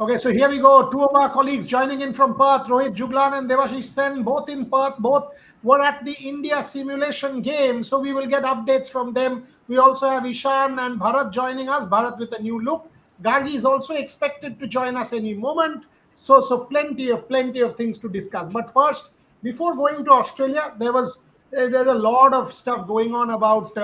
Okay, so here we go. Two of our colleagues joining in from Perth, Rohit Juglan and Devashish Sen, both in Perth. Both were at the India simulation game, so we will get updates from them. We also have Ishan and Bharat joining us. Bharat with a new look. Gargi is also expected to join us any moment. So plenty of things to discuss. But first, before going to Australia, there's a lot of stuff going on about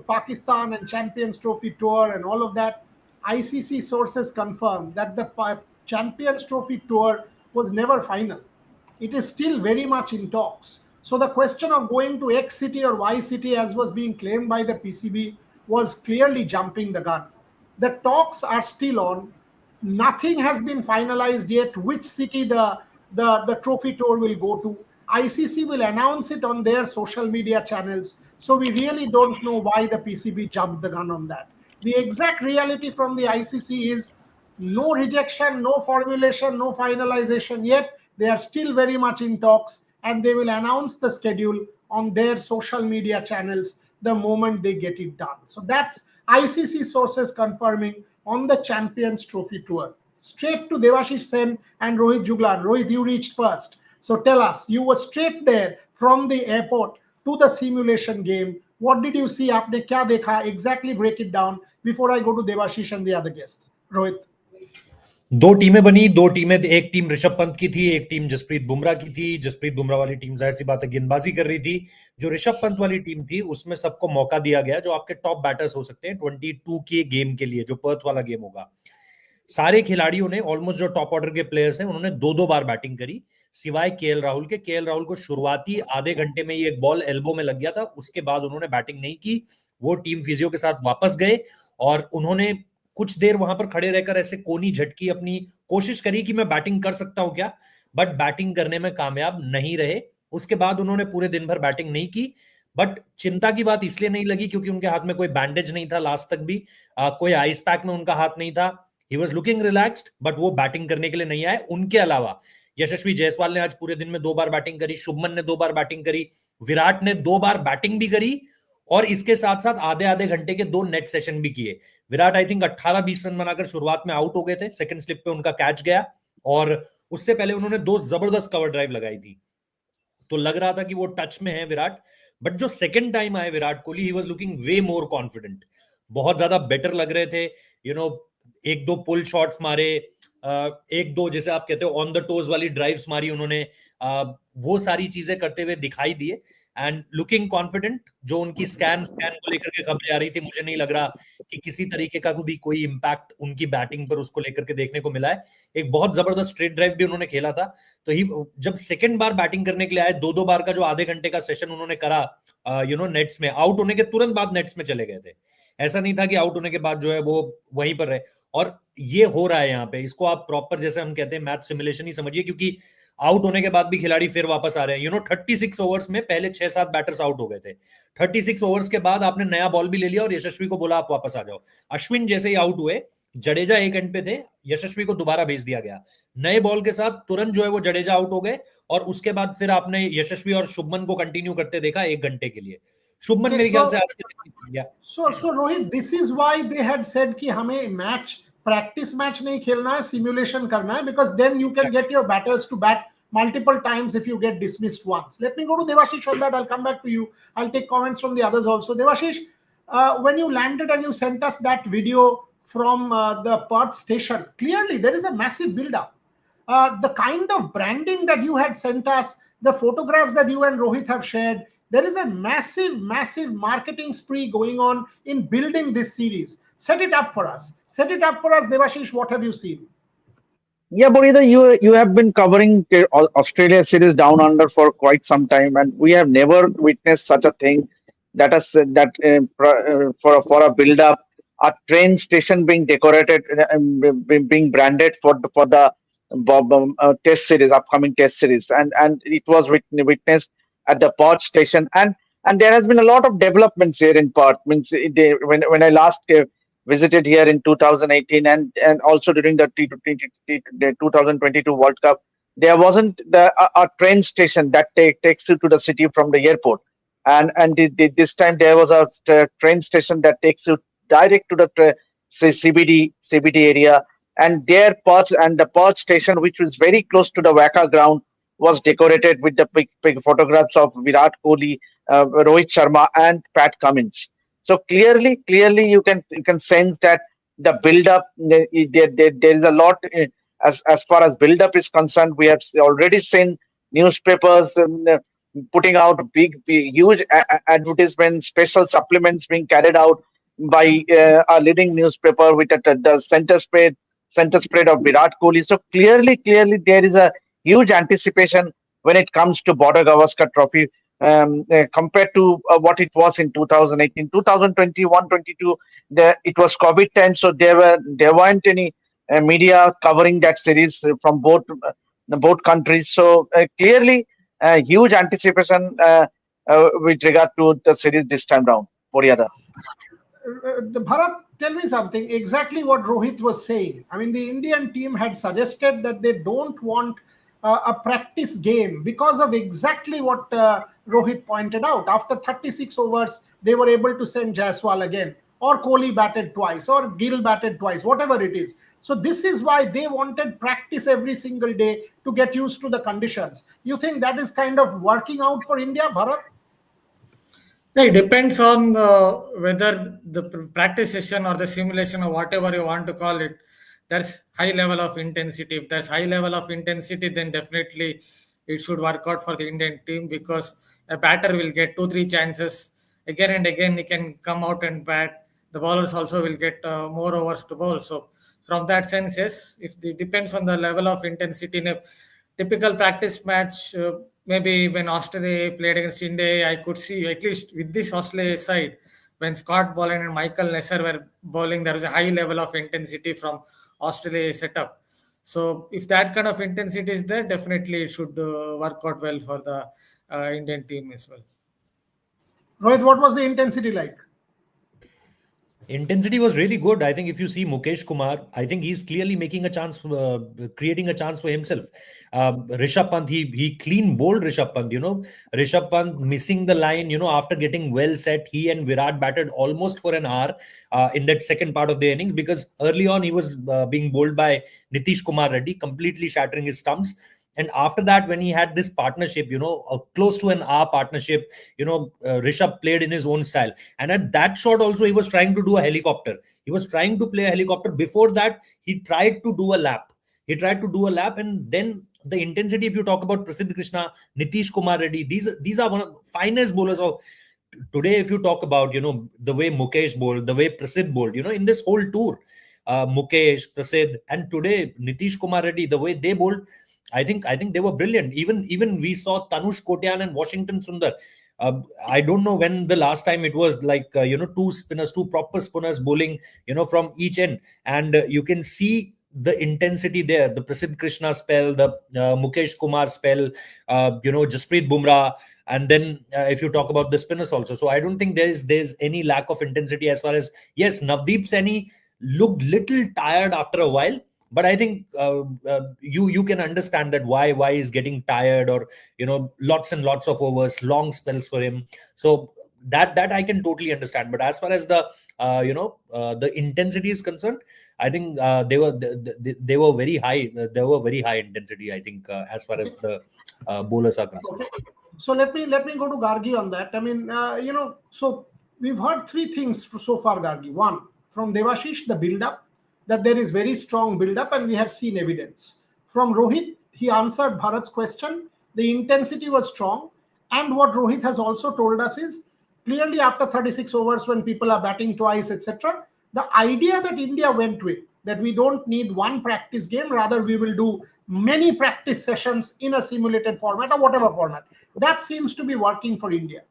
Pakistan and Champions Trophy tour and all of that. ICC sources confirm that the Champions Trophy tour was never final. It is still very much in talks. So the question of going to X city or Y city, as was being claimed by the PCB, was clearly jumping the gun. The talks are still on. Nothing has been finalized yet which city the trophy tour will go to. ICC will announce it on their social media channels. So we really don't know why the PCB jumped the gun on that. The exact reality from the ICC is no rejection, no formulation, no finalization yet. They are still very much in talks, and they will announce the schedule on their social media channels the moment they get it done. So that's ICC sources confirming on the Champions Trophy tour. Straight to Devashish Sen and Rohit Juglan. Rohit, you reached first. So tell us, you were straight there from the airport to the simulation game. What did you see? Aapne kya dekha? Exactly break it down before I go to Devashish and the other guests. Rohit. दो टीमें बनी, दो टीमें, एक team Rishabh Pant की थी, एक team Jasprit Bumrah की थी. जसप्रीत बुमराह वाली टीम जाहिर सी बात है गेंदबाजी कर रही थी. जो ऋषभ पंत वाली टीम थी उसमें सबको मौका दिया गया जो आपके टॉप बैटर्स हो सकते हैं 22 के गेम के लिए, जो पर्थ वाला गेम होगा. सारे खिलाड़ियों ने, ऑलमोस्ट जो टॉप ऑर्डर के प्लेयर्स हैं, उन्होंने दो बार बैटिंग करी सिवाय केएल राहुल के. केएल राहुल को शुरुआती आधे घंटे में ये एक बॉल एल्बो में लग गया था, उसके बाद उन्होंने बैटिंग नहीं की. वो टीम फिजियो के साथ वापस गए और उन्होंने कुछ देर वहां पर खड़े रहकर ऐसे कोनी झटकी, अपनी कोशिश करी कि मैं बैटिंग कर सकता हूं क्या, बट बैटिंग करने में कामयाब नहीं रहे. उसके बाद उन्होंने पूरे दिन भर बैटिंग नहीं की. बट चिंता की बात इसलिए नहीं लगी क्योंकि उनके हाथ में कोई बैंडेज नहीं था लास्ट तक भी, कोई आइस पैक में उनका हाथ नहीं था. He was looking relaxed, but वो बैटिंग करने के लिए नहीं आए. उनके अलावा यशस्वी जायसवाल ने आज पूरे दिन में 2 बार बैटिंग करी, शुभमन ने 2 बार बैटिंग करी, विराट ने 2 बार बैटिंग भी करी और इसके साथ साथ आधे घंटे के 2 नेट सेशन भी किए. विराट आई थिंक 18-20 रन बनाकर शुरुआत में आउट हो गए थे, सेकंड स्लिप पे उनका कैच गया और उससे पहले उन्होंने 2 जबरदस्त कवर ड्राइव लगाई थी. तो लग रहा था कि वो टच में है विराट. बट जो सेकंड टाइम आए Virat Kohli, he was looking way more confident, बहुत ज्यादा बेटर लग रहे थे. 1-2 पुल शॉट्स मारे, 1-2 जैसे आप कहते हो ऑन द टोज वाली ड्राइव्स मारी उन्होंने, वो सारी चीजें करते हुए दिखाई दिए एंड लुकिंग कॉन्फिडेंट. जो उनकी स्कैन को लेकर के खबरें आ रही थी, मुझे नहीं लग रहा कि किसी तरीके का भी कोई इंपैक्ट उनकी बैटिंग पर उसको लेकर के देखने को मिला है. एक बहुत जबरदस्त स्ट्रेट ड्राइव भी उन्होंने खेला था. तो ही जब सेकंड बार बैटिंग करने के लिए आए, 2 बार का जो आधे घंटे का सेशन उन्होंने करा नेट्स में, आउट होने के तुरंत बाद नेट्स में चले गए थे. ऐसा नहीं था कि आउट होने के बाद जो है वो वहीं पर रहे. और ये हो रहा है यहाँ पे, इसको आप प्रॉपर जैसे हम कहते हैं मैथ सिमुलेशन ही समझिए, क्योंकि आउट होने के बाद भी खिलाड़ी फिर वापस आ रहे हैं. 36 ओवर्स में पहले 6-7 बैटर्स आउट हो गए थे. 36 ओवर्स के बाद आपने नया बॉल भी ले लिया और यशस्वी को बोला आप वापस आ जाओ. अश्विन जैसे ही आउट हुए, जडेजा एक एंड पे थे, यशस्वी को दोबारा भेज दिया गया. नए बॉल के साथ तुरंत जो है वो जडेजा आउट हो गए और उसके बाद फिर आपने यशस्वी और शुभमन को कंटिन्यू करते देखा 1 घंटे के लिए. शुभमन मेरे ख्याल से so Rohit, this is why they had said कि हमें मैच, प्रैक्टिस मैच नहीं खेलना है, सिमुलेशन करना है, because then you can get your batters to bat multiple times if you get dismissed once. Let me go to Devashish on that. I'll come back to you. I'll take comments from the others also. Devashish, when you landed and you sent us that video from the Perth station, clearly there is a massive build-up. The kind of branding that you had sent us, the photographs that you and Rohit have shared, there is a massive marketing spree going on in building this series. Set it up for us. Devashish. What have you seen? Yeah, Bonita, you have been covering Australia series down under for quite some time, and we have never witnessed such a thing. For a build up, a train station being decorated, being branded for the test series, upcoming test series, and it was witnessed at the Perth station, and there has been a lot of developments here in Perth. Means when I last visited here in 2018 and also during the 2022 World Cup, there wasn't a train station that takes you to the city from the airport, and this time there was a train station that takes you direct to the CBD area, and the Perth station, which was very close to the Waka ground, was decorated with the big photographs of Virat Kohli, Rohit Sharma, and Pat Cummins. So clearly, you can sense that the build-up, there is a lot, as far as build-up is concerned. We have already seen newspapers putting out huge advertisements, special supplements being carried out by a leading newspaper with the center spread of Virat Kohli. So clearly there is a huge anticipation when it comes to Border Gavaskar Trophy, compared to what it was in 2018, 2021, 22. It was COVID time, so there weren't any media covering that series from both countries. So clearly, huge anticipation with regard to the series this time round. Poriada. Bharat, tell me something. Exactly what Rohit was saying. I mean, the Indian team had suggested that they don't want a practice game because of exactly what Rohit pointed out. After 36 overs, they were able to send Jaiswal again, or Kohli batted twice, or Gill batted twice, whatever it is. So this is why they wanted practice every single day to get used to the conditions. You think that is kind of working out for India, Bharat? Yeah, it depends on whether the practice session or the simulation or whatever you want to call it, there's high level of intensity. If there's high level of intensity, then definitely it should work out for the Indian team, because a batter will get 2-3 chances again and again. He can come out and bat. The bowlers also will get more overs to bowl. So from that sense, yes, if it depends on the level of intensity in a typical practice match. Maybe when Australia played against India, I could see, at least with this Australia side, when Scott Boland and Michael Nesser were bowling, there was a high level of intensity from Australia setup. So if that kind of intensity is there, definitely it should work out well for the Indian team as well. Rohit, what was the intensity like? Intensity was really good. I think if you see Mukesh Kumar, I think he's clearly making a chance, creating a chance for himself. Rishabh Pant, he clean bowled Rishabh Pant. Rishabh Pant missing the line. After getting well set, he and Virat batted almost for an hour in that second part of the innings, because early on he was being bowled by Nitish Kumar Reddy, completely shattering his stumps. And after that, when he had this partnership, a close to an hour partnership, Rishabh played in his own style. And at that shot also, he was trying to do a helicopter. He was trying to play a helicopter. Before that, he tried to do a lap. And then the intensity, if you talk about Prasidh Krishna, Nitish Kumar Reddy, these are one of the finest bowlers of today. If you talk about, the way Mukesh bowled, the way Prasidh bowled, in this whole tour, Mukesh, Prasidh, and today Nitish Kumar Reddy, the way they bowled, I think they were brilliant. Even we saw Tanush Kotian and Washington Sundar. I don't know when the last time it was like two proper spinners bowling from each end, and you can see the intensity there. The Prasidh Krishna spell, the Mukesh Kumar spell, Jasprit Bumrah, and then if you talk about the spinners also. So I don't think there's any lack of intensity as far as, yes, Navdeep Saini looked little tired after a while. But I think you can understand that why he's getting tired, or lots and lots of overs, long spells for him. So that I can totally understand. But as far as the the intensity is concerned, I think they were very high. There were very high intensity, I think, as far as the bowlers are concerned. Okay. So let me go to Gargi on that. I mean, so we've heard three things so far, Gargi. One, from Devashish, the build-up, that there is very strong build-up, and we have seen evidence. From Rohit, he answered Bharat's question. The intensity was strong. And what Rohit has also told us is, clearly after 36 overs, when people are batting twice, etc., the idea that India went with, that we don't need one practice game, rather we will do many practice sessions in a simulated format or whatever format, that seems to be working for India.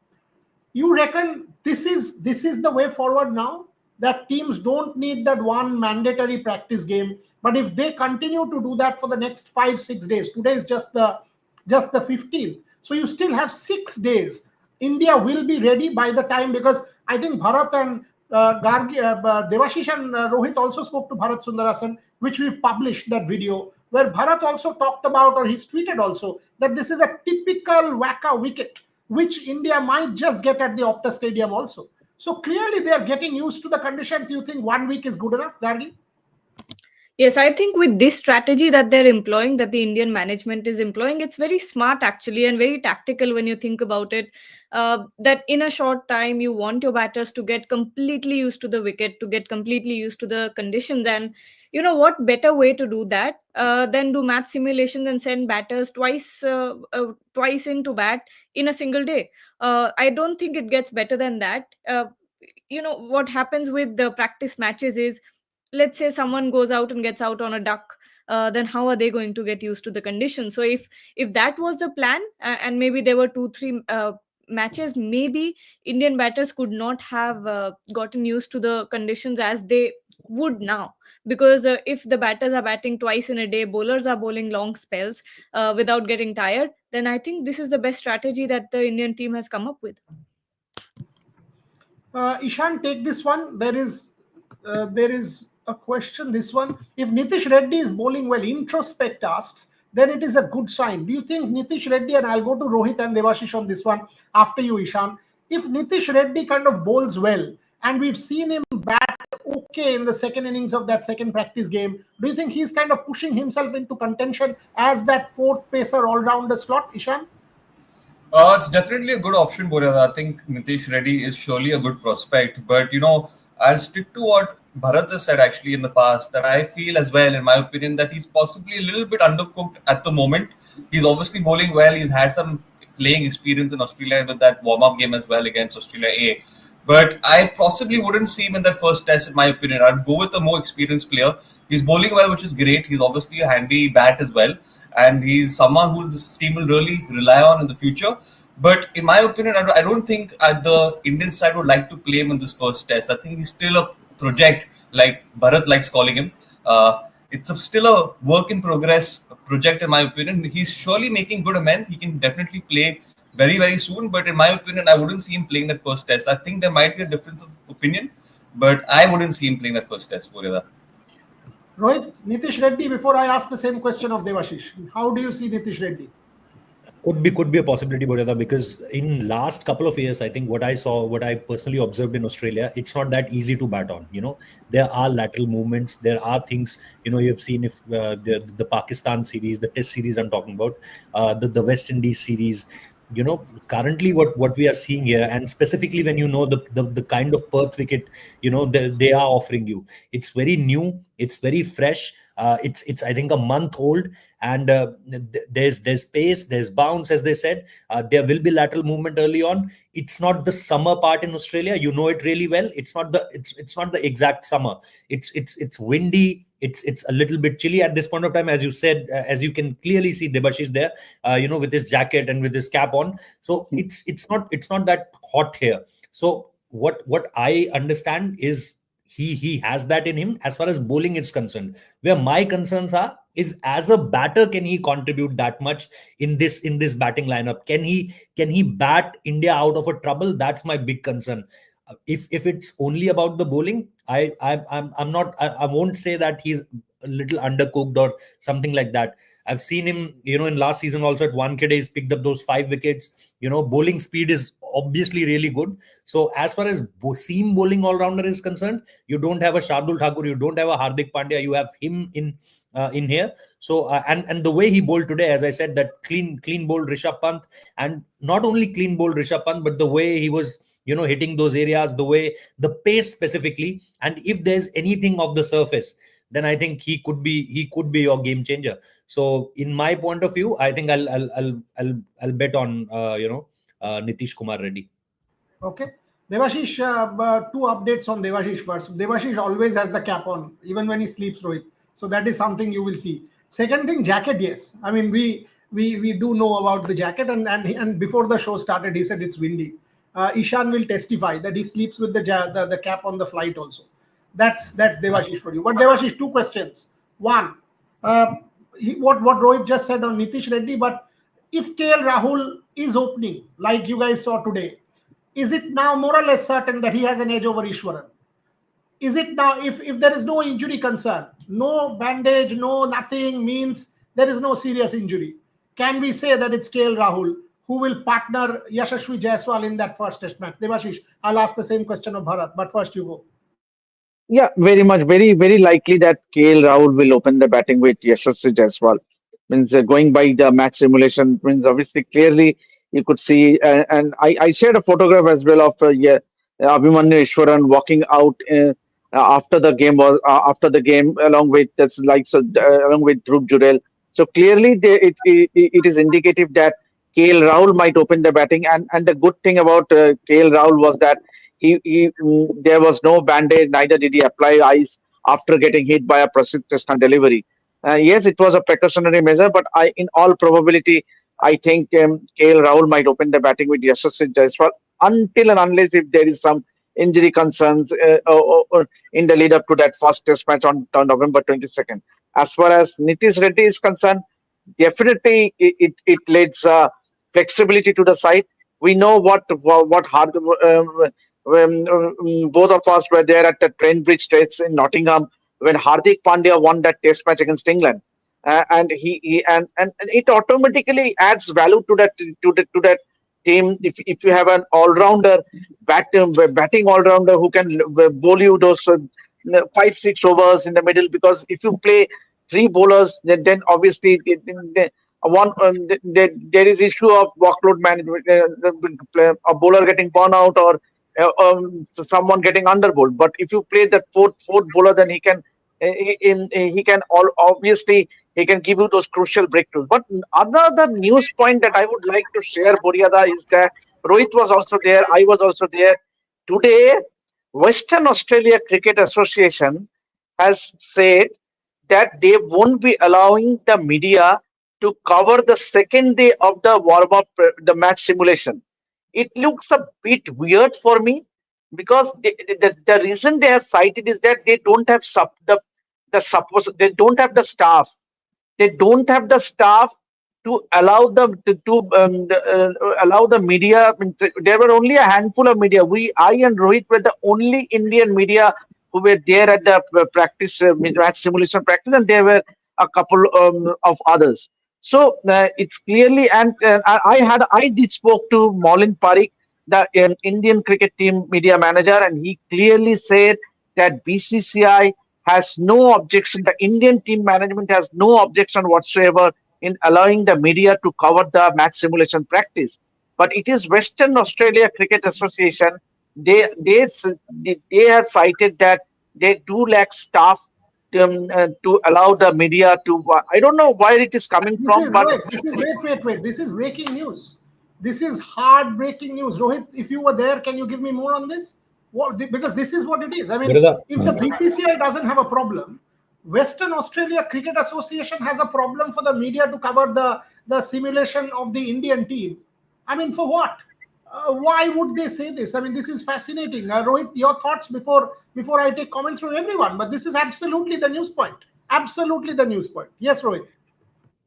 You reckon this is the way forward now, that teams don't need that one mandatory practice game, but if they continue to do that for the next 5-6 days, today is just the 15th, so you still have 6 days, India will be ready by the time, because I think Bharat and Devashish and Rohit also spoke to Bharat Sundarasan, which we published that video, where Bharat also talked about, or he's tweeted also, that this is a typical Waka wicket, which India might just get at the Optus Stadium also. So clearly they are getting used to the conditions. You think 1 week is good enough, Gargi? Yes, I think with this strategy that they're employing, that the Indian management is employing, it's very smart actually and very tactical when you think about it. That in a short time, you want your batters to get completely used to the wicket, to get completely used to the conditions. And you know what better way to do that than do match simulations and send batters twice into bat in a single day. I don't think it gets better than that. What happens with the practice matches is, let's say someone goes out and gets out on a duck, then how are they going to get used to the conditions? So if that was the plan, and maybe there were 2 3 matches, maybe Indian batters could not have gotten used to the conditions as they would now, because if the batters are batting twice in a day, bowlers are bowling long spells without getting tired, then I think this is the best strategy that the Indian team has come up with. Ishan, take this one. There is a question. This one: if Nitish Reddy is bowling well, introspect asks, then it is a good sign. Do you think Nitish Reddy, and I'll go to Rohit and Devashish on this one after you, Ishan. If Nitish Reddy kind of bowls well, and we've seen him bat okay in the second innings of that second practice game, do you think he's kind of pushing himself into contention as that fourth pacer all-rounder slot, Ishan? It's definitely a good option, Boria. I think Nitish Reddy is surely a good prospect, but I'll stick to what Bharat has said actually in the past. That I feel as well, in my opinion, that he's possibly a little bit undercooked at the moment. He's obviously bowling well. He's had some playing experience in Australia with that warm-up game as well against Australia A. But I possibly wouldn't see him in that first test, in my opinion. I'd go with a more experienced player. He's bowling well, which is great. He's obviously a handy bat as well, and he's someone who this team will really rely on in the future. But in my opinion, I don't think the Indian side would like to play him in this first test. I think he's still a project, like Bharat likes calling him. Still a work in progress project, in my opinion. He's surely making good amends. He can definitely play very, very soon. But in my opinion, I wouldn't see him playing that first test. I think there might be a difference of opinion, but I wouldn't see him playing that first test, Pureda. Rohit, Nitish Reddy, before I ask the same question of Devashish, how do you see Nitish Reddy? Could be a possibility, Boryada, because in last couple of years, I think what I personally observed in Australia, it's not that easy to bat on. There are lateral movements, there are things. You've seen if the Pakistan series, the Test series, I'm talking about, the West Indies series. Currently what we are seeing here, and specifically when the kind of Perth wicket, they are offering you, it's very new, it's very fresh. It's I think a month old, and there's pace, there's bounce, as they said. There will be lateral movement early on. It's not the summer part in Australia. You know it really well. It's not the exact summer. It's windy. It's a little bit chilly at this point of time, as you said, as you can clearly see Debashish there, with his jacket and with his cap on. So it's not that hot here. So what I understand is he has that in him as far as bowling is concerned. Where my concerns are is, as a batter, can he contribute that much in this batting lineup? Can he bat India out of a trouble? That's my big concern. If it's only about the bowling, I'm not, I won't say that he's a little undercooked or something like that. I've seen him, in last season also at Wankhede, he's picked up those 5 wickets. Bowling speed is obviously really good. So as far as seam bowling all-rounder is concerned, you don't have a Shardul Thakur, you don't have a Hardik Pandya, you have him in here. So and the way he bowled today, as I said, that clean bowled Rishabh Pant, and not only clean bowled Rishabh Pant, but the way he was hitting those areas, the way, the pace specifically, and if there's anything of the surface, then I think he could be your game changer. So in my point of view, I think I'll bet on Nitish Kumar Reddy. Okay. Devashish, two updates on Devashish first. Devashish always has the cap on, even when he sleeps, Rohit. So that is something you will see. Second thing, jacket, yes. I mean, we do know about the jacket, and before the show started, he said it's windy. Ishan will testify that he sleeps with the cap on the flight also. That's Devashish for you. But Devashish, two questions. One, uh, what Rohit just said on Nitish Reddy, but if KL Rahul is opening like you guys saw today, is it now more or less certain that he has an edge over Ishwaran? Is it now, if there is no injury concern, no bandage, no nothing, means there is no serious injury, can we say that it's KL Rahul who will partner Yashasvi Jaiswal in that first test match? Devashish, I'll ask the same question of Bharat, but first you go. Yeah, very much, very likely that KL Rahul will open the batting with Yashasvi Jaiswal. Means going by the match simulation means obviously clearly you could see, and I shared a photograph as well of yeah, Abhimanyu Ishwaran walking out after the game along with that's like so along with Dhruv Jurel. So clearly it is indicative that KL Rahul might open the batting, and the good thing about KL Rahul was that there was no band-aid, neither did he apply ice after getting hit by a Prasidh Krishna delivery. Yes, it was a precautionary measure, but in all probability, I think KL Rahul might open the batting with Yashasvi Jaiswal until and unless if there is some injury concerns or in the lead up to that first test match on November 22nd. As far as Nitish Reddy is concerned, definitely it leads flexibility to the side. We know what hard when both of us were there at the Trent Bridge Test in Nottingham when Hardik Pandya won that Test match against England, and and it automatically adds value to that team if you have an all-rounder batting all-rounder who can bowl you those 5-6 overs in the middle, because if you play three bowlers, then obviously there is issue of workload management, a bowler getting burn out or someone getting underbowled. But if you play that fourth bowler, then he can he can obviously he can give you those crucial breakthroughs. But another news point that I would like to share, Boryada, is that Rohit was also there. I was also there today. Western Australia Cricket Association has said that they won't be allowing the media to cover the second day of the warm up, the match simulation. It looks a bit weird for me because the reason they have cited is that they don't have they don't have the staff. They don't have the staff to allow them allow the media. I mean, there were only a handful of media. I and Rohit were the only Indian media who were there at the practice match simulation practice, and there were a couple of others. So it's clearly, and I did spoke to Maulin Parikh, the Indian cricket team media manager, and he clearly said that BCCI has no objection. The Indian team management has no objection whatsoever in allowing the media to cover the match simulation practice. But it is Western Australia Cricket Association. They have cited that they do lack staff to allow the media to. I don't know where it is coming This from, is but Rohit. This is wait. This is breaking news. This is hard breaking news. Rohit, if you were there, can you give me more on this? What, because this is what it is. I mean, Brother, if the BCCI doesn't have a problem, Western Australia Cricket Association has a problem for the media to cover the simulation of the Indian team. I mean, for what? Why would they say this? I mean, this is fascinating. Rohit, your thoughts before I take comments from everyone. But this is absolutely the news point. Absolutely the news point. Yes, Rohit.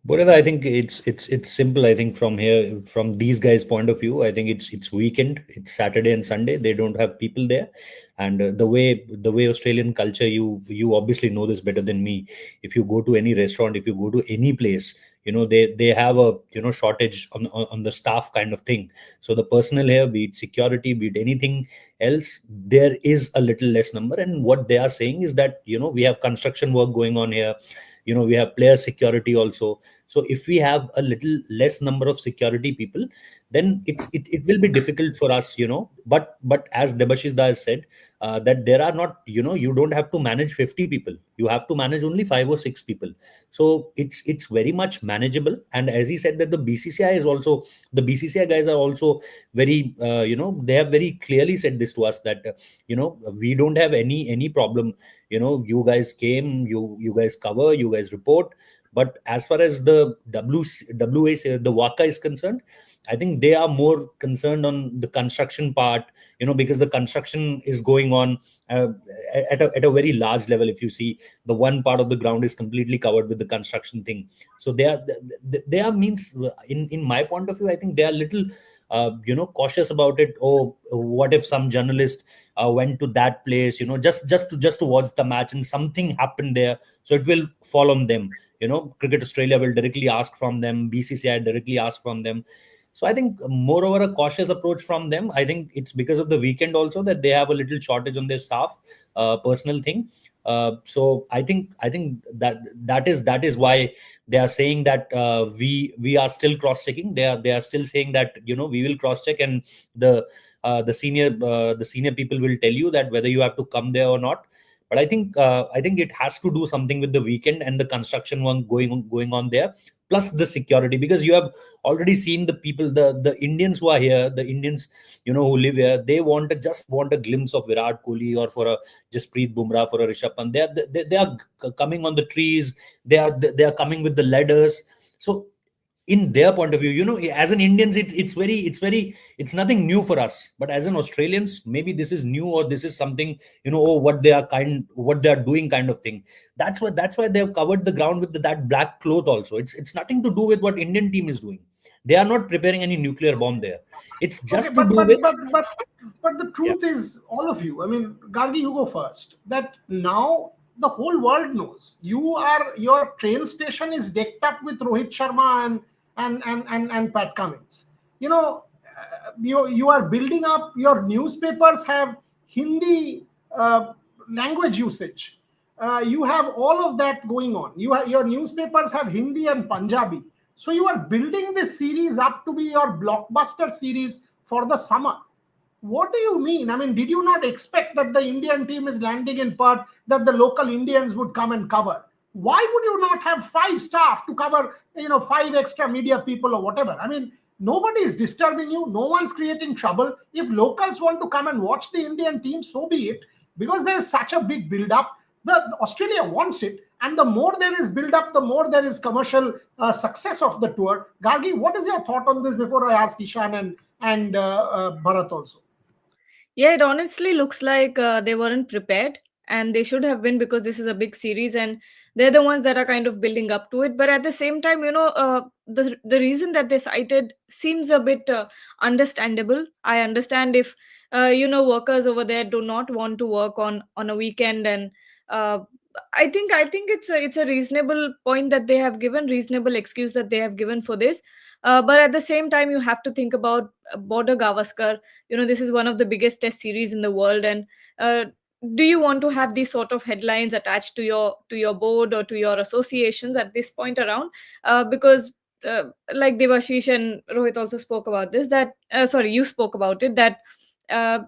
Boratha, I think it's simple. I think from here, from these guys' point of view, I think it's weekend. It's Saturday and Sunday. They don't have people there, and the way Australian culture, you obviously know this better than me. If you go to any restaurant, if you go to any place, they have a shortage on the staff kind of thing. So the personnel here, be it security, be it anything else, there is a little less number. And what they are saying is that we have construction work going on here. We have player security also. So if we have a little less number of security people, then it will be difficult for us. But as Debashish Da has said, that there are not, you don't have to manage 50 people. You have to manage only 5 or 6 people. So it's very much manageable. And as he said, that the BCCI guys are also very, they have very clearly said this to us, that we don't have any problem. You guys came, you guys cover, you guys report. But as far as the WA, the WACA is concerned, I think they are more concerned on the construction part, because the construction is going on at a very large level. If you see, the one part of the ground is completely covered with the construction thing. So they are means, in my point of view, I think they are little cautious about it. Oh, what if some journalist went to that place, just to watch the match, and something happened there, so it will fall on them. Cricket Australia will directly ask from them, BCCI directly ask from them. So I think moreover a cautious approach from them. I think it's because of the weekend also that they have a little shortage on their staff. personal thing. So I think that is why they are saying that we are still cross checking. They are still saying that we will cross check, and the senior people will tell you that whether you have to come there or not. But I think it has to do something with the weekend and the construction one going on there, plus the security, because you have already seen the people, the Indians who are here, the Indians who live here, they just want a glimpse of Virat Kohli, or for a Jasprit Bumrah, for a Rishabh Pant. They are coming on the trees. They are coming with the ladders. So in their point of view, as an Indians, it's nothing new for us. But as an Australians, maybe this is new, or this is something, what they are doing kind of thing. That's why they have covered the ground with that black cloth also. It's nothing to do with what Indian team is doing. They are not preparing any nuclear bomb there. It's Okay, just to do with. but the Yeah. truth is, all of you. I mean, Gargi, you go first. That now the whole world knows your train station is decked up with Rohit Sharma and Pat Cummins. You are building up. Your newspapers have Hindi language usage. You have all of that going on. Your newspapers have Hindi and Punjabi. So you are building this series up to be your blockbuster series for the summer. What do you mean? I mean, did you not expect that the Indian team is landing in Perth, that the local Indians would come and cover? Why would you not have 5 staff to cover, 5 extra media people or whatever? I mean, nobody is disturbing you. No one's creating trouble. If locals want to come and watch the Indian team, so be it. Because there is such a big build-up. The Australia wants it, and the more there is build-up, the more there is commercial success of the tour. Gargi, what is your thought on this before I ask Ishan and Bharat also? Yeah, it honestly looks like they weren't prepared, and they should have been, because this is a big series and they're the ones that are kind of building up to it. But at the same time, the reason that they cited seems a bit understandable. I understand if workers over there do not want to work on a weekend, and uh, I think it's a reasonable point that they have given, reasonable excuse that they have given for this. But at the same time, you have to think about Border Gavaskar. This is one of the biggest test series in the world, and uh, do you want to have these sort of headlines attached to your board or to your associations at this point around? Because like Devashish and Rohit also spoke about this, that sorry, you spoke about it, that uh,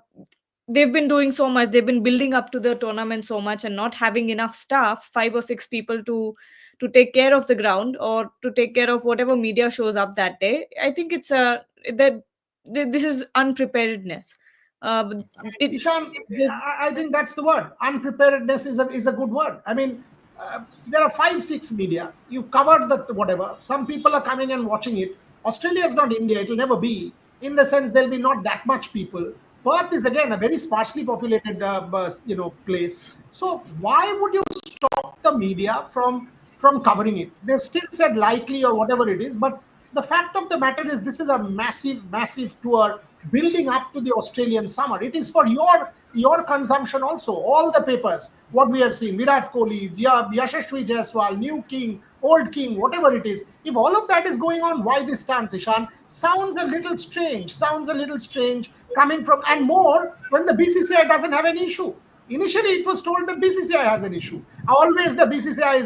they've been doing so much, they've been building up to the tournament so much, and not having enough staff, 5 or 6 people to take care of the ground, or to take care of whatever media shows up that day. I think it's that this is unpreparedness. But it, Ishan, the, I think that's the word. Unpreparedness is a good word. I mean, there are 5, 6 media. You covered the whatever. Some people are coming and watching it. Australia is not India. It'll never be. In the sense, there'll be not that much people. Perth is again a very sparsely populated, place. So why would you stop the media from covering it? They've still said likely or whatever it is, but the fact of the matter is, this is a massive tour building up to the Australian summer. It is for your consumption also. All the papers, what we have seen, Virat Kohli, Yashasvi Jaiswal, New King, Old King, whatever it is. If all of that is going on, why this stance, Ishan? Sounds a little strange. Coming from, and more when the BCCI doesn't have any issue. Initially, it was told that BCCI has an issue. Always the BCCI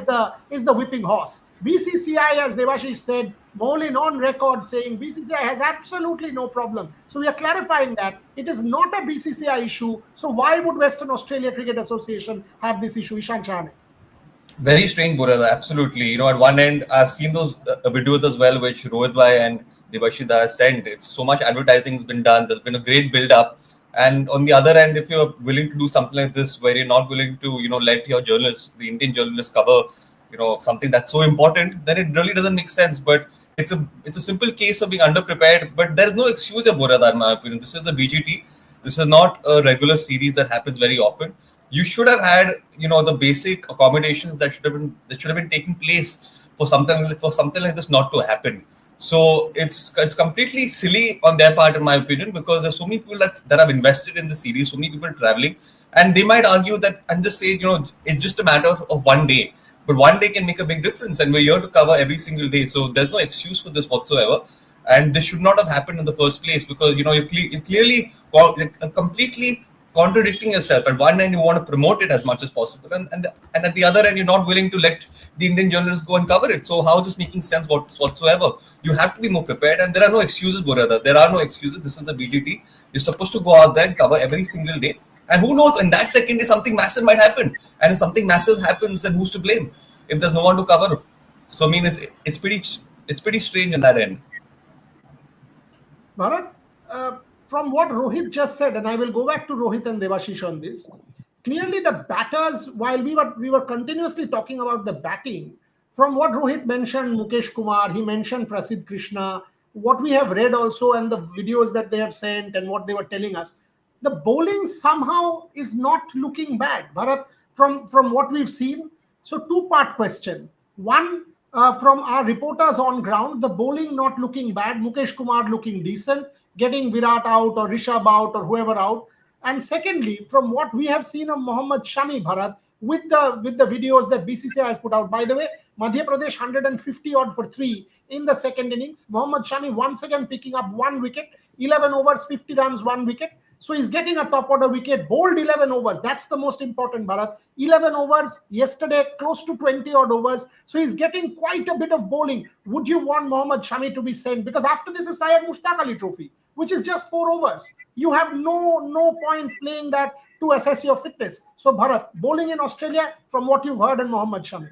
is the whipping horse. BCCI, as Devashish said, Molin on record saying BCCI has absolutely no problem. So we are clarifying that it is not a BCCI issue. So why would Western Australia Cricket Association have this issue? Ishan Chahane. Very strange, Burada. Absolutely. At one end, I've seen those videos as well, which Rohit Bhai and Devashida has sent. It's so much advertising has been done. There's been a great build up. And on the other end, if you're willing to do something like this, where you're not willing to, let your journalists, the Indian journalists, cover, something that's so important, then it really doesn't make sense. But it's a simple case of being underprepared. But there's no excuse, Burada, in my opinion. This is a BGT. This is not a regular series that happens very often. You should have had, the basic accommodations that should have been taking place for something like this not to happen. So it's completely silly on their part, in my opinion, because there's so many people that have invested in the series, so many people traveling, and they might argue that and just say, it's just a matter of one day, but one day can make a big difference, and we're here to cover every single day. So there's no excuse for this whatsoever. And this should not have happened in the first place, because you're clearly completely contradicting yourself. At one end, you want to promote it as much as possible, and at the other end, you're not willing to let the Indian journalists go and cover it. So how is this making sense whatsoever? You have to be more prepared, and there are no excuses, Burada. There are no excuses. This is the BGT. You're supposed to go out there and cover every single day. And who knows, in that second day, something massive might happen. And if something massive happens, then who's to blame? If there's no one to cover. So I mean, it's pretty strange in that end. Bharat, from what Rohit just said, and I will go back to Rohit and Devashish on this. Clearly, the batters, while we were continuously talking about the batting, from what Rohit mentioned, Mukesh Kumar, he mentioned Prasidh Krishna, what we have read also, and the videos that they have sent, and what they were telling us, the bowling somehow is not looking bad, Bharat, from what we've seen. So, two-part question. One, from our reporters on ground, the bowling not looking bad, Mukesh Kumar looking decent, getting Virat out or Rishabh out or whoever out. And secondly, from what we have seen of Mohammad Shami, Bharat, with the videos that BCCI has put out. By the way, Madhya Pradesh 150 odd for 3 in the second innings. Mohammad Shami once again picking up 1 wicket, 11 overs, 50 runs, 1 wicket. So he's getting a top order wicket, bowled 11 overs. That's the most important, Bharat. 11 overs yesterday, close to 20 odd overs. So he's getting quite a bit of bowling. Would you want Mohammad Shami to be sent? Because after this is Syed Mushtaq Ali Trophy, which is just 4 overs. You have no point playing that to assess your fitness. So Bharat, bowling in Australia, from what you've heard, and Mohammad Shami.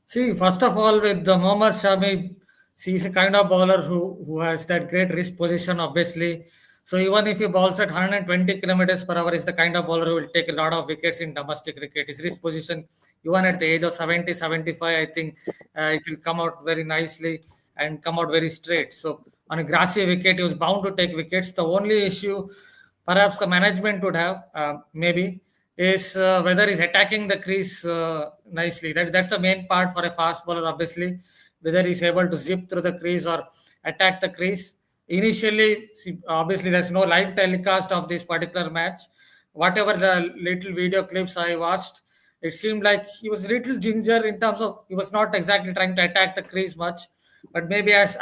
See, first of all, with the Mohammad Shami, he's a kind of bowler who has that great wrist position, obviously. So even if he bowls at 120 kilometers per hour, is the kind of bowler who will take a lot of wickets in domestic cricket. His wrist position, even at the age of 70, 75, I think it will come out very nicely and come out very straight. So on a grassy wicket, he was bound to take wickets. The only issue perhaps the management would have, maybe, is whether he's attacking the crease nicely. That's the main part for a fast bowler, obviously, whether he's able to zip through the crease or attack the crease. Initially, obviously, there's no live telecast of this particular match. Whatever the little video clips I watched, it seemed like he was a little ginger in terms of he was not exactly trying to attack the crease much. But maybe as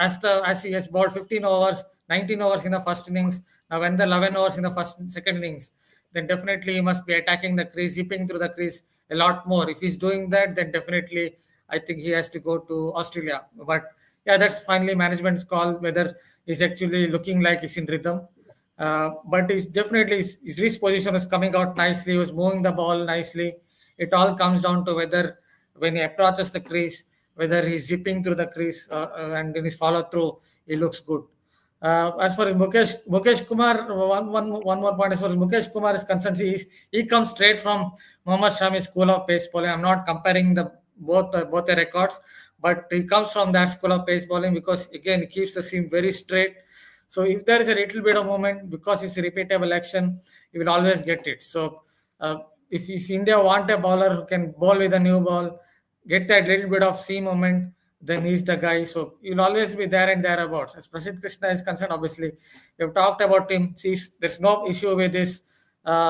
he has bowled 15 overs, 19 overs in the first innings, now when the 11 overs in the second innings, then definitely he must be attacking the crease, zipping through the crease a lot more. If he's doing that, then definitely I think he has to go to Australia. But yeah, that's finally management's call whether he's actually looking like he's in rhythm. But he's definitely his wrist position is coming out nicely. He was moving the ball nicely. It all comes down to whether when he approaches the crease, whether he's zipping through the crease and in his follow through, he looks good. As far as Mukesh Kumar, one more point. As far as Mukesh Kumar is concerned, he comes straight from Mohammad Shami's school of pace bowling. I'm not comparing both the records, but he comes from that school of pace bowling because again he keeps the seam very straight. So if there is a little bit of movement, because it's a repeatable action, you will always get it. So if India want a bowler who can bowl with a new ball, get that little bit of seam movement, then he's the guy. So you'll always be there and thereabouts. As Prasidh Krishna is concerned, obviously, we've talked about him. See, there's no issue with his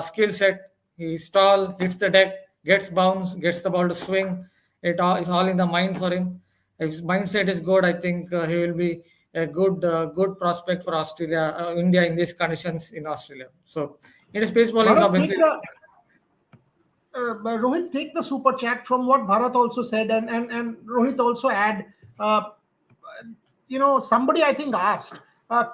skill set. He's tall, hits the deck, gets bounce, gets the ball to swing. It all is all in the mind for him. If his mindset is good, I think he will be a good prospect for Australia, India in these conditions in Australia. So it is pace bowling, obviously. Rohit, take the super chat from what Bharat also said, and Rohit also add. Somebody I think asked,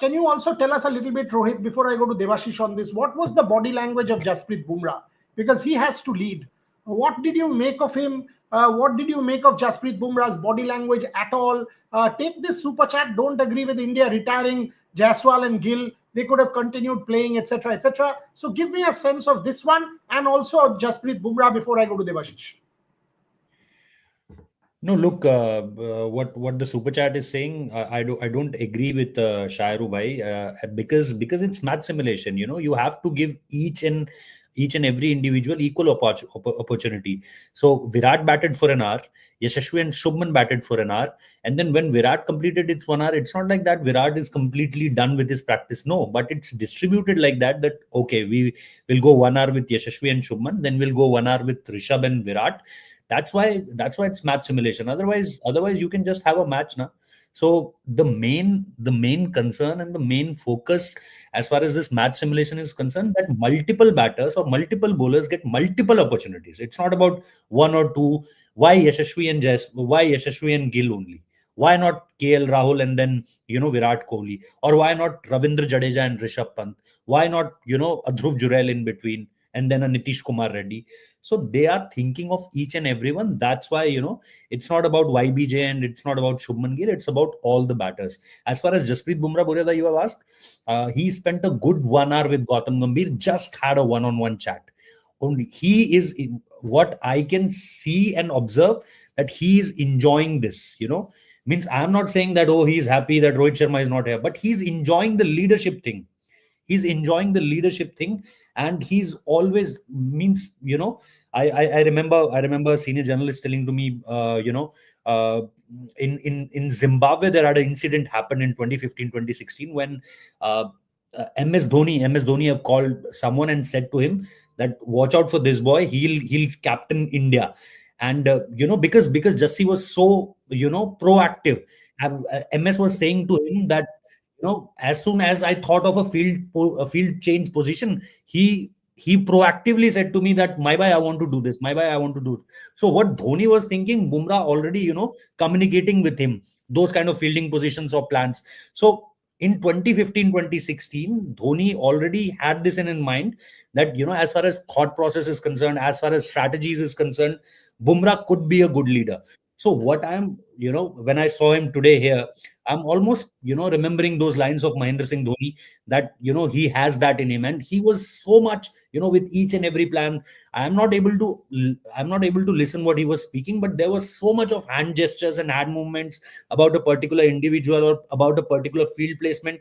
can you also tell us a little bit, Rohit, before I go to Devashish on this, what was the body language of Jasprit Bumrah? Because he has to lead. What did you make of him? What did you make of Jasprit Bumrah's body language at all? Take this super chat. Don't agree with India retiring Jaiswal and Gill. They could have continued playing, etc., etc. So give me a sense of this one and also of Jasprit Bumrah before I go to Devashish. No, look, what the super chat is saying, I don't agree with Shairu bhai, because it's math simulation. You have to give each and every individual equal opportunity. So Virat batted for an hour, Yashasvi and Shubman batted for an hour, and then when Virat completed its 1 hour, it's not like that Virat is completely done with his practice. No, but it's distributed like that okay, we will go 1 hour with Yashasvi and Shubman, then we'll go 1 hour with Rishabh and Virat. That's why it's match simulation. Otherwise you can just have a match now. So the main concern and the main focus as far as this match simulation is concerned, that multiple batters or multiple bowlers get multiple opportunities. It's not about one or two. Why Yashasvi and Gill only? Why not KL Rahul and then Virat Kohli? Or why not Ravindra Jadeja and Rishabh Pant? Why not a Dhruv Jurel in between and then a Nitish Kumar Reddy? So they are thinking of each and everyone. That's why it's not about YBJ and it's not about Shubman Gill. It's about all the batters. As far as Jasprit Bumrah, Bureda, you have asked, he spent a good 1 hour with Gautam Gambhir, just had a one-on-one chat. Only he is, what I can see and observe, that he is enjoying this, means I'm not saying that, oh, he's happy that Rohit Sharma is not here, but he's enjoying the leadership thing. And he's always, means I remember a senior journalist telling to me, in Zimbabwe there had an incident happened in 2015 2016 when MS Dhoni have called someone and said to him that watch out for this boy, he'll captain India. And because Jassi was so proactive, MS was saying to him that as soon as I thought of a field change position, he proactively said to me that my bhai, I want to do this, my bhai, I want to do it. So what Dhoni was thinking, Bumrah already communicating with him those kind of fielding positions or plans. So in 2015 2016 Dhoni already had this in mind, that as far as thought process is concerned, as far as strategies is concerned, Bumrah could be a good leader. So what I'm when I saw him today here, I'm almost remembering those lines of Mahendra Singh Dhoni, that he has that in him, and he was so much with each and every plan. I'm not able to listen what he was speaking, but there was so much of hand gestures and hand movements about a particular individual or about a particular field placement.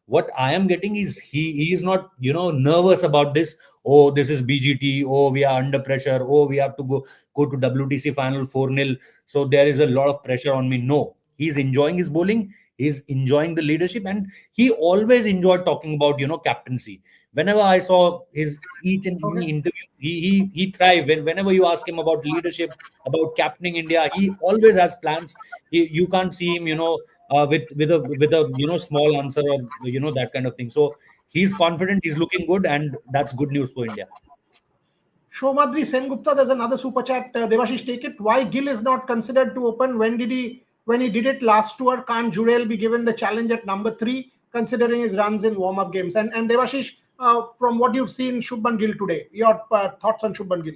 What I am getting is he is not nervous about this. Oh, this is BGT. Oh, we are under pressure. Oh, we have to go to WTC final 4-0. So there is a lot of pressure on me. No, he's enjoying his bowling. He's enjoying the leadership, and he always enjoyed talking about captaincy. Whenever I saw his each and every interview, he thrived. Whenever you ask him about leadership, about captaining India, he always has plans. You can't see him with a small answer or that kind of thing. So he's confident, he's looking good, and that's good news for India. Shomadri Sengupta, there's another super chat. Devashish, take it. Why Gill is not considered to open? When he did it last tour, can't Jurel be given the challenge at number 3, considering his runs in warm-up games? And Devashish, from what you've seen Shubman Gill today, your thoughts on Shubman Gill?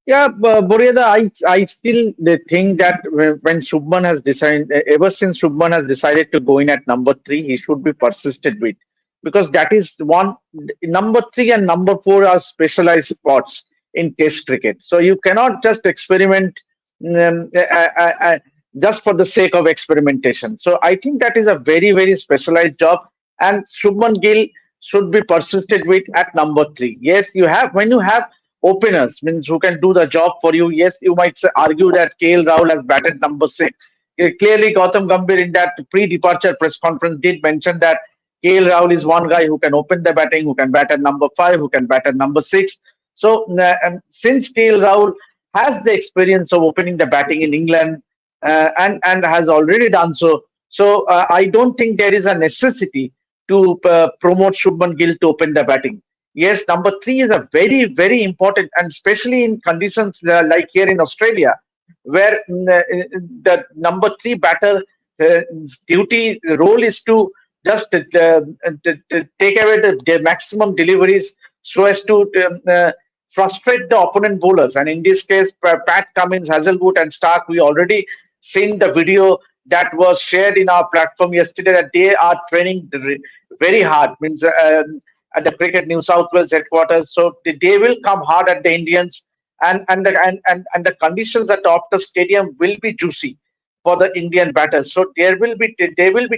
Yeah, Boryada, I still think that when Shubman has decided, ever since Shubman has decided to go in at number 3, he should be persisted with, because that is one. Number 3 and number 4 are specialized spots in Test cricket. So you cannot just experiment just for the sake of experimentation. So I think that is a very, very specialized job, and Shubman Gill should be persisted with at number 3. Yes, when you have openers, means who can do the job for you. Yes, you might argue that KL Rahul has batted number 6. Clearly, Gautam Gambhir in that pre-departure press conference did mention that KL Rahul is one guy who can open the batting, who can bat at number 5, who can bat at number 6. So since KL Rahul has the experience of opening the batting in England and has already done so, I don't think there is a necessity to promote Shubman Gill to open the batting. Yes, number 3 is a very, very important, and especially in conditions like here in Australia, where the number 3 batter role is to just take away the maximum deliveries so as to frustrate the opponent bowlers. And in this case, Pat Cummins, Hazelwood, and Stark, we already seen the video that was shared in our platform yesterday, that they are training very hard. Means at the Cricket New South Wales headquarters, so they will come hard at the Indians, and the conditions at the Optus Stadium will be juicy for the Indian batters. So they will be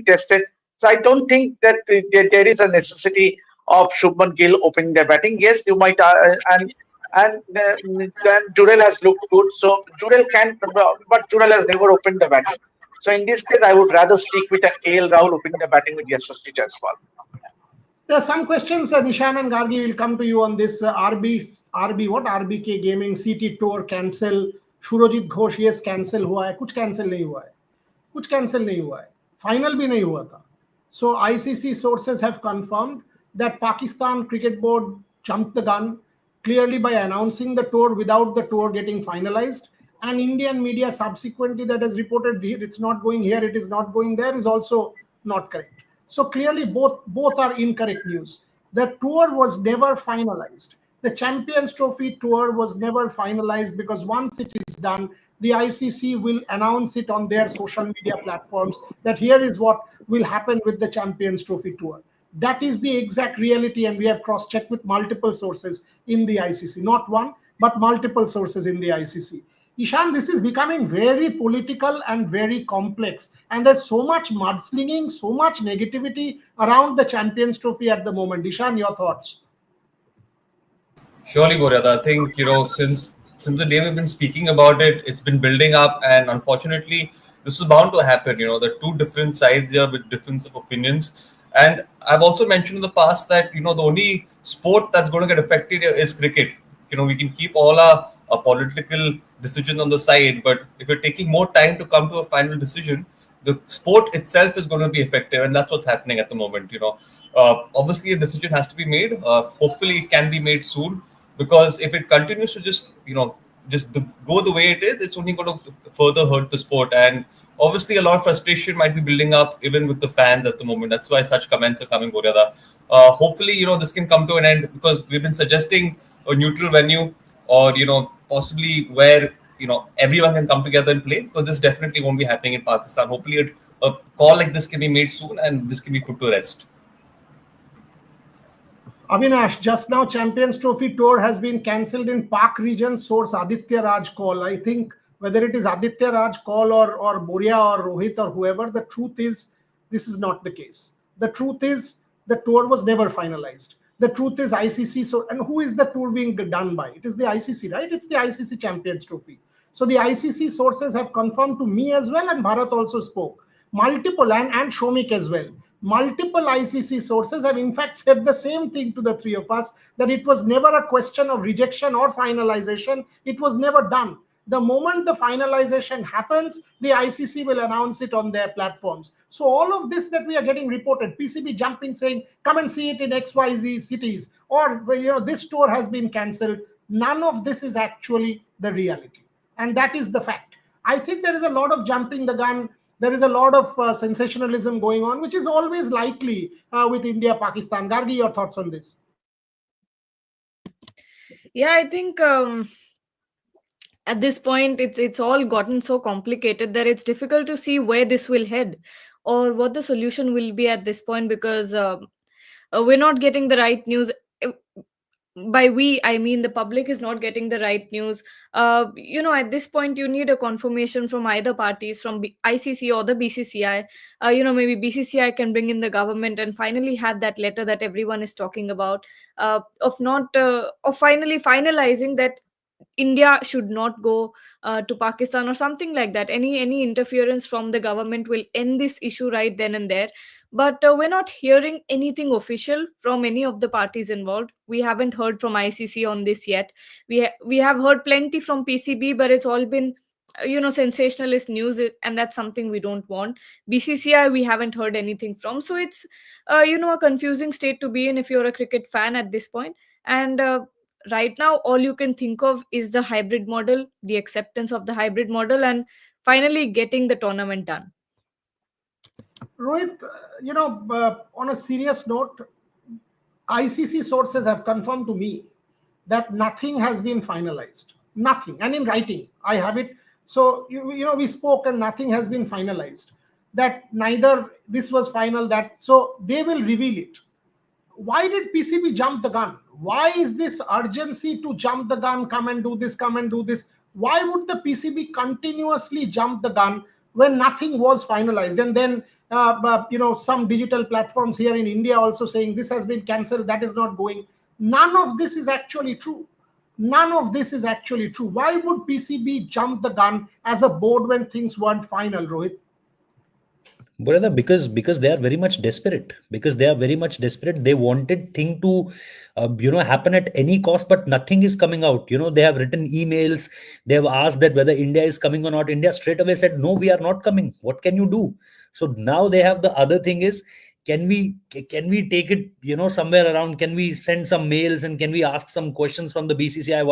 tested. So I don't think that there is a necessity of Shubman Gill opening their batting. Yes, you might, and then Jurel has looked good. So Jurel can, but Jurel has never opened the batting. So in this case, I would rather stick with a KL Rahul opening the batting with Yashasvi Jaiswal. There are some questions, Nishan and Gargi, will come to you on this. RBK Gaming CT Tour cancel. Surojit Ghosh, yes, cancel हुआ है, कुछ cancel नहीं हुआ है. कुछ cancel नहीं हुआ है, फाइनल भी नहीं हुआ था. So ICC sources have confirmed that Pakistan Cricket Board jumped the gun clearly by announcing the tour without the tour getting finalized. And Indian media subsequently that has reported it's not going here, it is not going there, is also not correct. So clearly both are incorrect news. The tour was never finalized. The Champions Trophy tour was never finalized because once it is done, the ICC will announce it on their social media platforms that here is what will happen with the Champions Trophy tour. That is the exact reality, and we have cross-checked with multiple sources in the ICC, not one, but multiple sources in the ICC. Ishan, this is becoming very political and very complex, and there's so much mudslinging, so much negativity around the Champions Trophy at the moment. Ishan, your thoughts? Surely, Boryada. I think since the day we've been speaking about it, it's been building up, and unfortunately, this is bound to happen. There are two different sides here with difference of opinions, and I've also mentioned in the past that the only sport that's going to get affected here is cricket. We can keep all our political decisions on the side, but if you're taking more time to come to a final decision, the sport itself is going to be affected, and that's what's happening at the moment. Obviously, a decision has to be made. Hopefully, it can be made soon, because if it continues to go the way it is, it's only going to further hurt the sport. And obviously, a lot of frustration might be building up even with the fans at the moment. That's why such comments are coming, Boryada. Hopefully, this can come to an end, because we've been suggesting a neutral venue, or possibly where everyone can come together and play, because this definitely won't be happening in Pakistan. Hopefully, a call like this can be made soon, and this can be put to rest. Avinash, just now Champions Trophy tour has been cancelled in Pak region, source Aditya Raj call. I think whether it is Aditya Raj call or Boria or Rohit or whoever, the truth is this is not the case. The truth is the tour was never finalized. The truth is ICC. So, and who is the tour being done by? It is the ICC, right? It's the ICC Champions Trophy. So the ICC sources have confirmed to me as well, and Bharat also spoke. Multiple, and Shomik as well. Multiple ICC sources have in fact said the same thing to the three of us, that it was never a question of rejection or finalization. It was never done. The moment the finalization happens, the ICC will announce it on their platforms. So all of this that we are getting reported, PCB jumping saying, come and see it in XYZ cities, or this tour has been cancelled, none of this is actually the reality. And that is the fact. I think there is a lot of jumping the gun. There is a lot of sensationalism going on, which is always likely with India, Pakistan. Gargi, your thoughts on this? Yeah, I think at this point it's all gotten so complicated that it's difficult to see where this will head or what the solution will be at this point, because we're not getting the right news. Uh, by we, I mean the public is not getting the right news. At this point you need a confirmation from either parties, from ICC or the BCCI. Maybe BCCI can bring in the government and finally have that letter that everyone is talking about, of finally finalizing that India should not go to Pakistan or something like that. Any interference from the government will end this issue right then and there. But we're not hearing anything official from any of the parties involved. We haven't heard from ICC on this yet. We have heard plenty from PCB, but it's all been sensationalist news, and that's something we don't want. BCCI we haven't heard anything from, so it's a confusing state to be in if you're a cricket fan at this point. And right now all you can think of is the hybrid model, the acceptance of the hybrid model, and finally getting the tournament done. Rohit, on a serious note, ICC sources have confirmed to me that nothing has been finalized. Nothing. And in writing, I have it. So, we spoke and nothing has been finalized. That neither this was final, that. So, they will reveal it. Why did PCB jump the gun? Why is this urgency to jump the gun, come and do this, come and do this? Why would the PCB continuously jump the gun when nothing was finalized? And then, some digital platforms here in India also saying this has been cancelled, that is not going. None of this is actually true. None of this is actually true. Why would PCB jump the gun as a board when things weren't final, Rohit? Brother, because they are very much desperate. Because they are very much desperate. They wanted thing to, happen at any cost, but nothing is coming out. They have written emails. They have asked that whether India is coming or not. India straight away said, no, we are not coming. What can you do? So now they have the other thing is, can we take it, somewhere around? Can we send some mails and can we ask some questions from the BCCI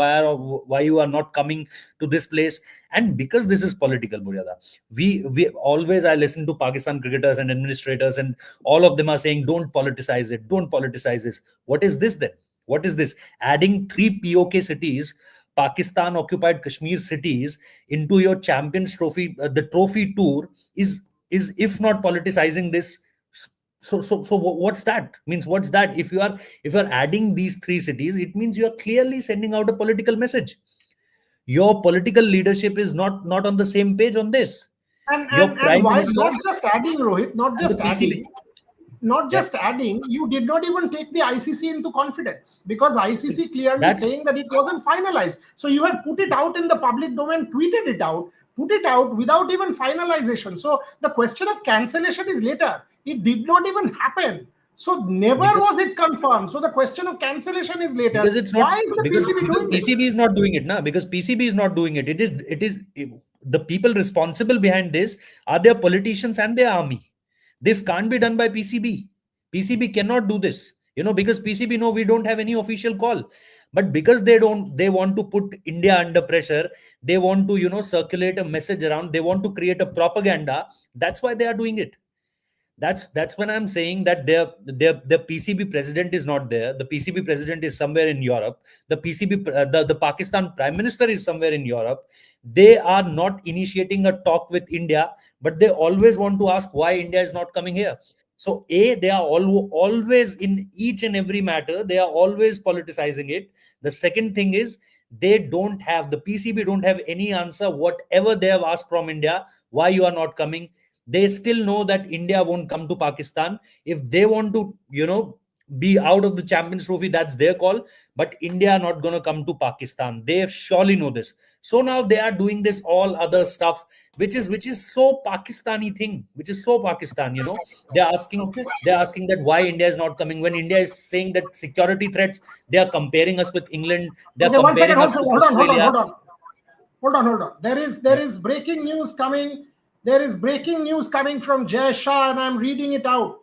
why you are not coming to this place? And because this is political, Buryada, we always, I listen to Pakistan cricketers and administrators, and all of them are saying, don't politicize it, don't politicize this. What is this then? What is this? Adding 3 POK cities, Pakistan occupied Kashmir cities, into your Champions Trophy, the trophy tour, is if not politicizing this. So what's that? Means what's that? If you are adding these 3 cities, it means you are clearly sending out a political message. Your political leadership is not on the same page on this. And Your and and prime why minister not just adding, Rohit? Not and the just PCB. adding. Not Yeah, just adding, you did not even take the ICC into confidence, because ICC clearly that's saying that it wasn't finalized. So you have put it out in the public domain, tweeted it out, put it out without even finalization. So the question of cancellation is later. It did not even happen. So never because was it confirmed. So the question of cancellation is later. because it's not Why is the because PCB because doing this? PCB is not doing it now. Because PCB is not doing it. It is the people responsible behind this are their politicians and their army. This can't be done by PCB. PCB cannot do this. Because PCB know we don't have any official call. But because they want to put India under pressure, they want to, circulate a message around, they want to create a propaganda. That's why they are doing it. That's when I'm saying that their PCB president is not there. The PCB president is somewhere in Europe. The PCB the Pakistan prime minister is somewhere in Europe. They are not initiating a talk with India, but they always want to ask why India is not coming here. So they are always, in each and every matter, they are always politicizing it. The second thing is, the PCB don't have any answer whatever they have asked from India, why you are not coming. They still know that India won't come to Pakistan. If they want to, be out of the Champions Trophy, that's their call. But India are not going to come to Pakistan. They surely know this. So now they are doing this all other stuff, which is so Pakistani thing, which is so Pakistan. They're asking Okay. they're asking that why India is not coming, when India is saying that security threats. They are comparing us with England. They are Okay, one second. comparing Hold, us with hold on, hold on, Australia. hold on. Hold on. There is breaking news coming. There is breaking news coming from Jay Shah, and I'm reading it out.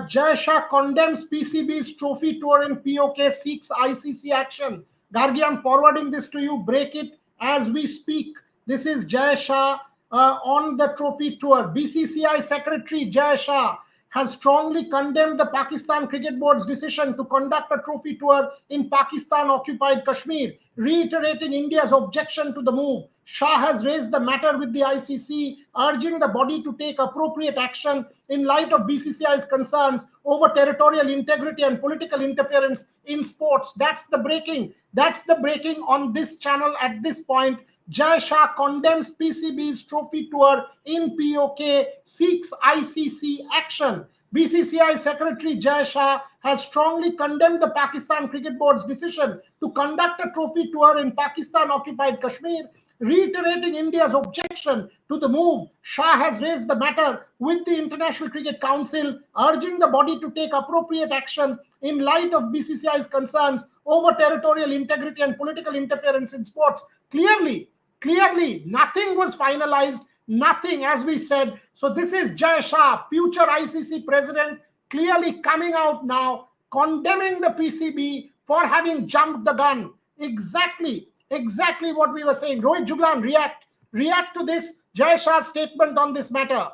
Jay Shah condemns PCB's trophy tour in POK, seeks ICC action. Gargi, I'm forwarding this to you. Break it as we speak. This is Jay Shah on the trophy tour. BCCI Secretary Jay Shah has strongly condemned the Pakistan Cricket Board's decision to conduct a trophy tour in Pakistan occupied Kashmir, reiterating India's objection to the move. Shah has raised the matter with the ICC, urging the body to take appropriate action in light of BCCI's concerns over territorial integrity and political interference in sports. That's the breaking. That's the breaking on this channel at this point. Jai Shah condemns PCB's trophy tour in POK, seeks ICC action. BCCI Secretary Jai Shah has strongly condemned the Pakistan Cricket Board's decision to conduct a trophy tour in Pakistan occupied Kashmir, reiterating India's objection to the move. Shah has raised the matter with the International Cricket Council, urging the body to take appropriate action in light of BCCI's concerns over territorial integrity and political interference in sports. Clearly, nothing was finalized, nothing, as we said. So this is Jay Shah, future ICC president, clearly coming out now, condemning the PCB for having jumped the gun. Exactly what we were saying. Rohit Juglan, react to this Jay Shah's statement on this matter.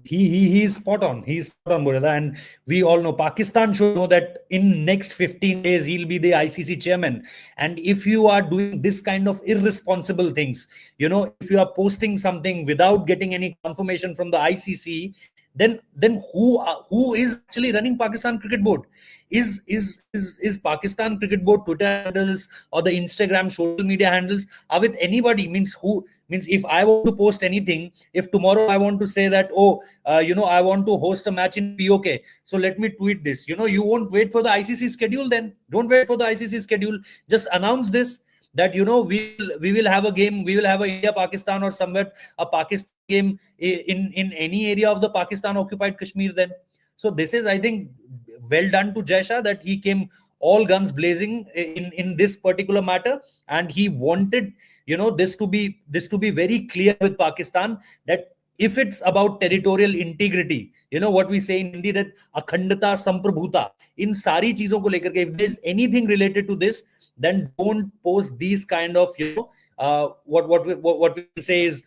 He's spot on. He's spot on, Murada. And we all know Pakistan should know that in next 15 days he'll be the ICC chairman. And if you are doing this kind of irresponsible things, if you are posting something without getting any confirmation from the ICC, then who is actually running Pakistan Cricket Board? Is Pakistan Cricket Board Twitter handles or the Instagram social media handles are with anybody? Means if I want to post anything, if tomorrow I want to say that, I want to host a match in POK, so let me tweet this. You won't wait for the ICC schedule. Then don't wait for the ICC schedule. Just announce this, that we will have a game, we will have a India Pakistan or somewhere a Pakistani game in any area of the Pakistan occupied Kashmir then. So this is, I think, well done to Jai Shah that he came all guns blazing in this particular matter, and he wanted this to be very clear with Pakistan that if it's about territorial integrity, what we say in Hindi, that akhandata samprabhuta, in sari cheezon ko lekar ke, if there's anything related to this, then don't post these kind of what we say is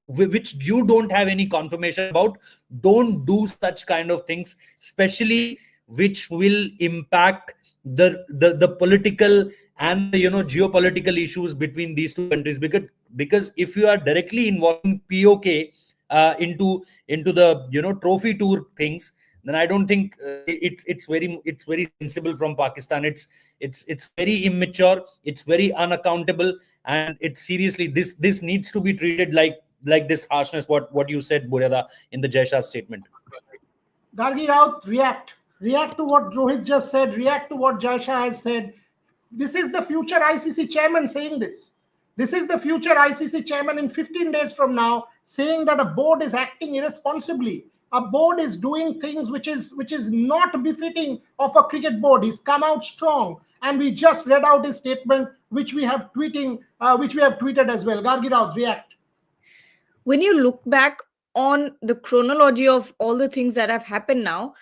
which you don't have any confirmation about. Don't do such kind of things, especially which will impact the political and geopolitical issues between these two countries, because if you are directly involving POK into the trophy tour things, then I don't think it's very sensible from Pakistan. It's very immature, it's very unaccountable, and it's seriously, this needs to be treated like this harshness what you said, Buryada, in the Jai Shah statement. Gargi Raut, react to what Rohit just said, react to what Jai Shah has said. This is the future ICC chairman saying this. This is the future ICC chairman in 15 days from now saying that a board is acting irresponsibly. A board is doing things which is not befitting of a cricket board. He's come out strong, and we just read out his statement, which we have tweeted as well. Gargi Raut, react. When you look back on the chronology of all the things that have happened now,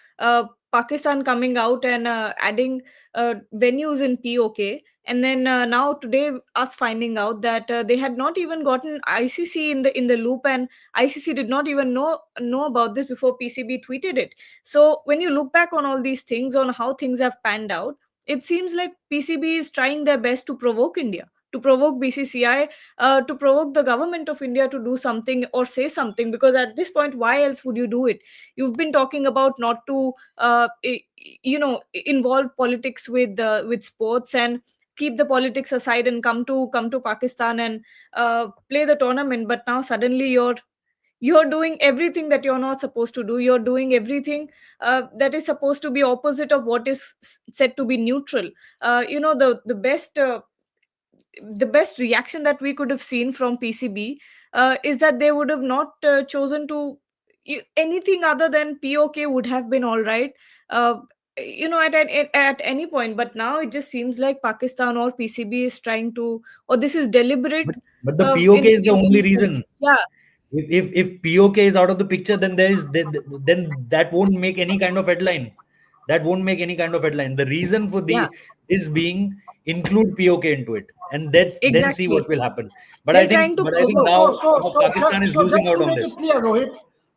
Pakistan coming out and adding venues in POK, and then now today us finding out that they had not even gotten ICC in the loop, and ICC did not even know about this before PCB tweeted it. So when you look back on all these things, on how things have panned out, it seems like PCB is trying their best to provoke India, to provoke BCCI, to provoke the government of India to do something or say something, because at this point, why else would you do it? You've been talking about not to involve politics with sports, and keep the politics aside and come to Pakistan and play the tournament. But now suddenly you're doing everything that you're not supposed to do. You're doing everything that is supposed to be opposite of what is said to be neutral. The best reaction that we could have seen from PCB is that they would have not chosen to anything other than POK would have been all right, at any point. But now it just seems like Pakistan or PCB is trying to, or this is deliberate. But the POK is the only reason. Yeah. If POK is out of the picture, then then that won't make any kind of headline. That won't make any kind of headline. The reason for is being include POK into it, and then see what will happen. But I think now Pakistan is losing out on this. Clear, Rohit.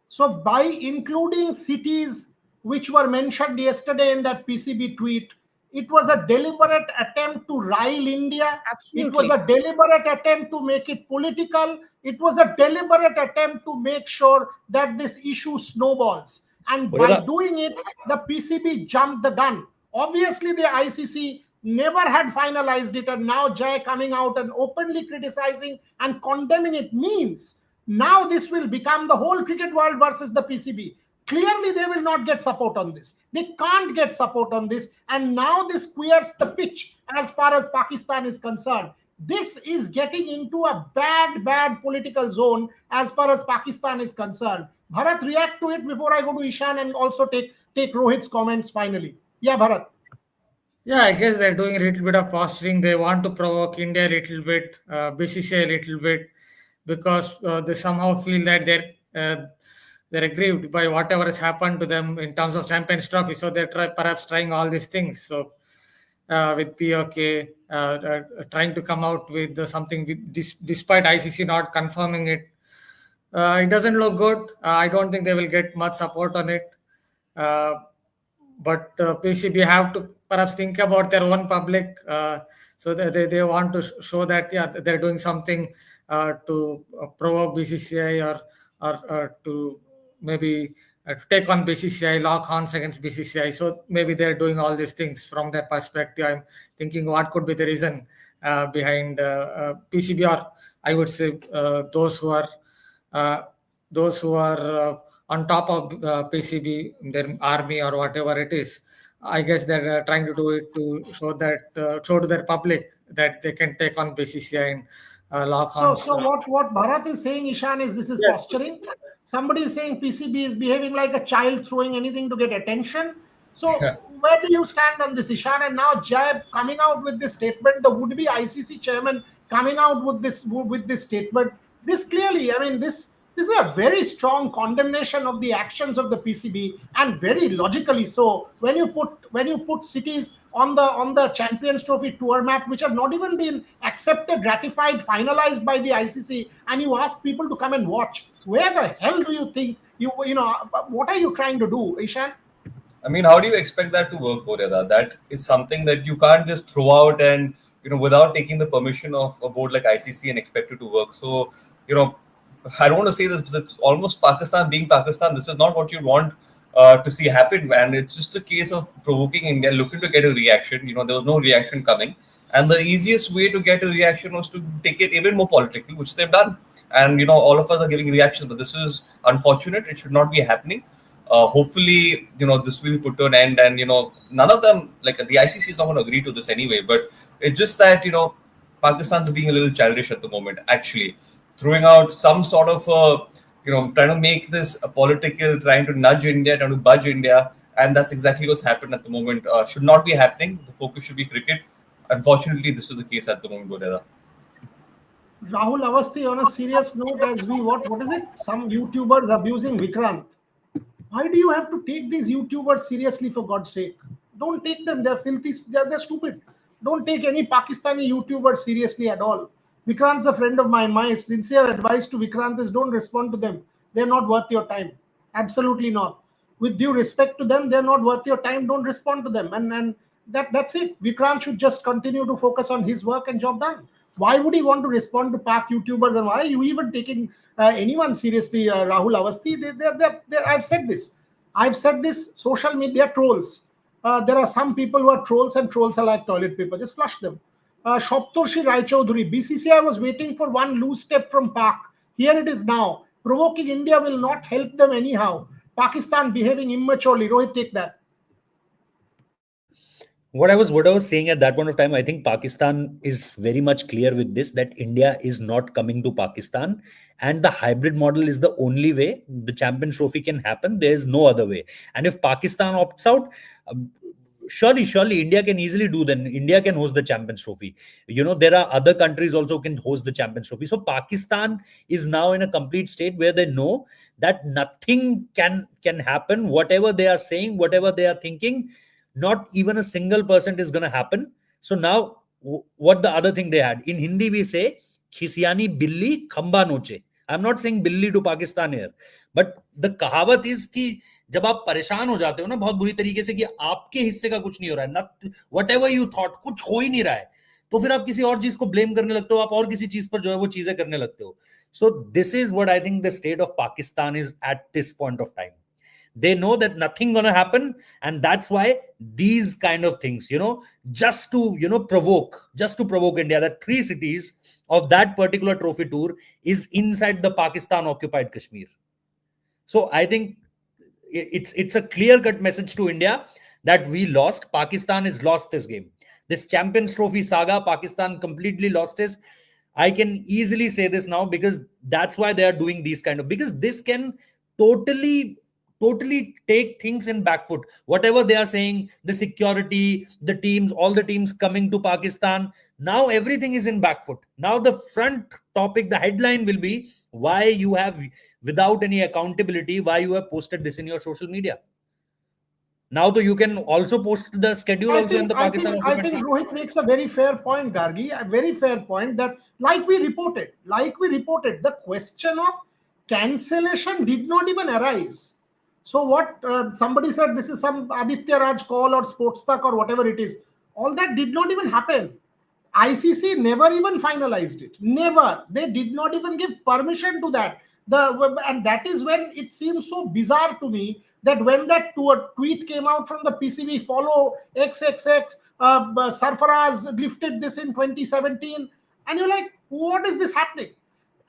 So by including cities which were mentioned yesterday in that PCB tweet, it was a deliberate attempt to rile India. Absolutely. It was a deliberate attempt to make it political. It was a deliberate attempt to make sure that this issue snowballs. And by doing it, the PCB jumped the gun. Obviously, the ICC never had finalized it, and now Jai coming out and openly criticizing and condemning it means now this will become the whole cricket world versus the PCB. Clearly, they will not get support on this. They can't get support on this. And now this queers the pitch as far as Pakistan is concerned. This is getting into a bad political zone as far as Pakistan is concerned. Bharat, react to it before I go to Ishan and also take Rohit's comments finally. Yeah, Bharat. Yeah, I guess they're doing a little bit of posturing. They want to provoke India a little bit, BCCI a little bit, because they somehow feel that they're aggrieved by whatever has happened to them in terms of Champions Trophy. So they're perhaps trying all these things. So with POK, trying to come out with something despite ICC not confirming it. It doesn't look good. I don't think they will get much support on it. But PCB have to perhaps think about their own public. So they want to show that they're doing something to provoke BCCI or to maybe take on BCCI, lock horns against BCCI. So maybe they're doing all these things from their perspective. I'm thinking what could be the reason behind PCB, or I would say those who are on top of PCB, their army or whatever it is. I guess they're trying to do it to show to their public that they can take on BCCI lock-ons. So what Bharat is saying, Ishan, is this is Yes. posturing. Somebody is saying PCB is behaving like a child throwing anything to get attention. So where do you stand on this, Ishan? And now Jai coming out with this statement, the would-be ICC chairman coming out with this statement. This clearly, I mean, this is a very strong condemnation of the actions of the PCB, and very logically so. When you put cities on the Champions Trophy tour map, which have not even been accepted, ratified, finalized by the ICC, and you ask people to come and watch, where the hell do you think what are you trying to do, Ishan? I mean, how do you expect that to work, Boryada? That is something that you can't just throw out and, without taking the permission of a board like ICC and expect it to work. So, I don't want to say this, it's almost Pakistan being Pakistan. This is not what you want to see happen. And it's just a case of provoking India, looking to get a reaction. There was no reaction coming. And the easiest way to get a reaction was to take it even more political, which they've done. And, all of us are giving reactions. But this is unfortunate. It should not be happening. Hopefully, this will be put to an end, and none of them, like the ICC, is not going to agree to this anyway. But it's just that Pakistan's being a little childish at the moment. Actually, throwing out some sort of trying to make this a political, trying to nudge India, trying to budge India, and that's exactly what's happened at the moment. Should not be happening. The focus should be cricket. Unfortunately, this is the case at the moment, Bodhera. Rahul Avasthi, on a serious note, as we what is it? Some YouTubers abusing Vikrant. Why do you have to take these YouTubers seriously, for God's sake? Don't take them. They're filthy. They're stupid. Don't take any Pakistani YouTubers seriously at all. Vikrant's a friend of mine. My sincere advice to Vikrant is don't respond to them. They're not worth your time. Absolutely not. With due respect to them, they're not worth your time. Don't respond to them. And that's it. Vikrant should just continue to focus on his work and job done. Why would he want to respond to Pak YouTubers, and why are you even taking anyone seriously, Rahul Avasthi? I've said this. Social media trolls. There are some people who are trolls, and trolls are like toilet paper. Just flush them. Shoptorshi Rai Chaudhuri. BCCI was waiting for one loose step from Pak. Here it is now. Provoking India will not help them anyhow. Pakistan behaving immaturely. Rohit, take that. What I was saying at that point of time, I think Pakistan is very much clear with this, that India is not coming to Pakistan, and the hybrid model is the only way the Champions Trophy can happen. There is no other way. And if Pakistan opts out, surely India can easily do then. India can host the Champions Trophy. There are other countries also who can host the Champions Trophy. So Pakistan is now in a complete state where they know that nothing can happen. Whatever they are saying, whatever they are thinking, not even a single % is going to happen. So now, what the other thing they had in Hindi, we say khisiani billi khamba noche. I'm not saying billi to Pakistan here, but the कहावत is कि जब आप परेशान हो जाते हो ना बहुत बुरी तरीके से कि आपके हिस्से का कुछ नहीं हो रहा है, not whatever you thought, कुछ हो ही नहीं रहा है, तो फिर आप किसी और चीज को ब्लेम करने लगते हो, आप और किसी चीज पर जो है वो चीजें करने लगते हो. So this is what I think the state of Pakistan is at this point of time. They know that nothing gonna happen, and that's why these kind of things, just to provoke India. That 3 cities of that particular trophy tour is inside the Pakistan occupied Kashmir. So I think it's a clear-cut message to India that we lost. Pakistan has lost this game. This Champions Trophy saga, Pakistan completely lost this. I can easily say this now because that's why they are doing these kind of, because this can totally take things in back foot. Whatever they are saying, the security, the teams, all the teams coming to Pakistan, now everything is in back foot. Now the front topic, the headline will be why you have, without any accountability, why you have posted this in your social media. Now you can also post the schedule in the Pakistan. I think Rohit makes a very fair point, Gargi, a very fair point that like we reported, the question of cancellation did not even arise. So what somebody said, this is some Aditya Raj call or Sports Talk or whatever it is. All that did not even happen. ICC never even finalized it. Never. They did not even give permission to that. And that is when it seems so bizarre to me that when that tweet came out from the PCB, follow XXX, Sarfaraz lifted this in 2017. And you're like, what is this happening?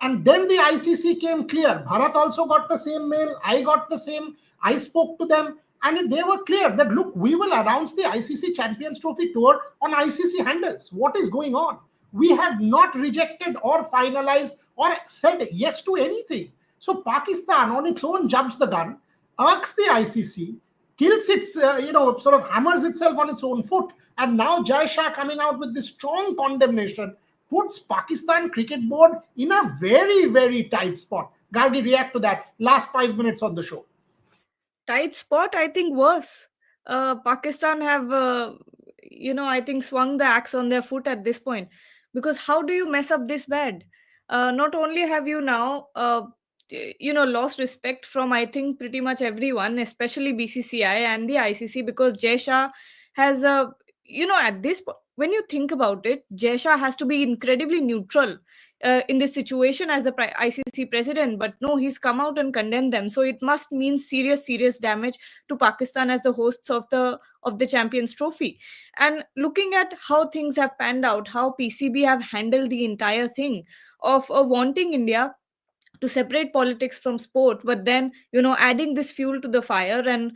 And then the ICC came clear. Bharat also got the same mail. I got the same. I spoke to them. And they were clear that, look, we will announce the ICC Champions Trophy Tour on ICC handles. What is going on? We have not rejected or finalized or said yes to anything. So Pakistan on its own jumps the gun, irks the ICC, kills its, sort of hammers itself on its own foot. And now Jai Shah coming out with this strong condemnation puts Pakistan Cricket Board in a very, very tight spot. Gargi, react to that. Last 5 minutes on the show. Tight spot, I think worse. Pakistan have, I think swung the axe on their foot at this point, because how do you mess up this bad? Not only have you now, lost respect from, I think, pretty much everyone, especially BCCI and the ICC, because Jai Shah has, at this when you think about it, Jai Shah has to be incredibly neutral in this situation as the ICC president, but no, he's come out and condemned them. So it must mean serious, serious damage to Pakistan as the hosts of the Champions Trophy. And looking at how things have panned out, how PCB have handled the entire thing of wanting India to separate politics from sport, but then adding this fuel to the fire and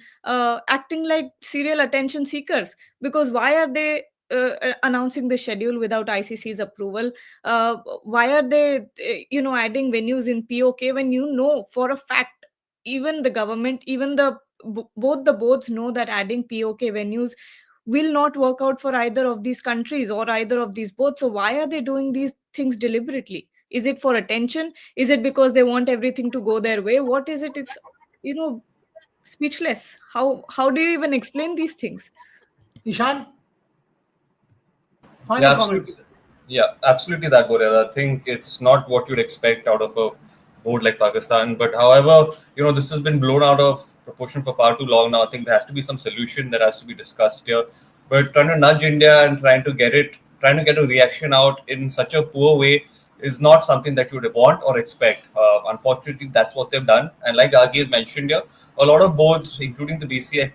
acting like serial attention seekers, because why are they announcing the schedule without ICC's approval? Why are they adding venues in POK when you know for a fact, even the government, even both the boards know that adding POK venues will not work out for either of these countries or either of these boards? So why are they doing these things deliberately? Is it for attention? Is it because they want everything to go their way? What is it? It's speechless. How do you even explain these things? Ishan, Yeah, final absolutely. comments. Yeah, absolutely that, Boria. I think it's not what you'd expect out of a board like Pakistan. But however, this has been blown out of proportion for far too long now. I think there has to be some solution that has to be discussed here. But trying to nudge India and trying to get a reaction out in such a poor way is not something that you would want or expect. Unfortunately, that's what they've done. And like Agi has mentioned here, a lot of boards, including the BCCI,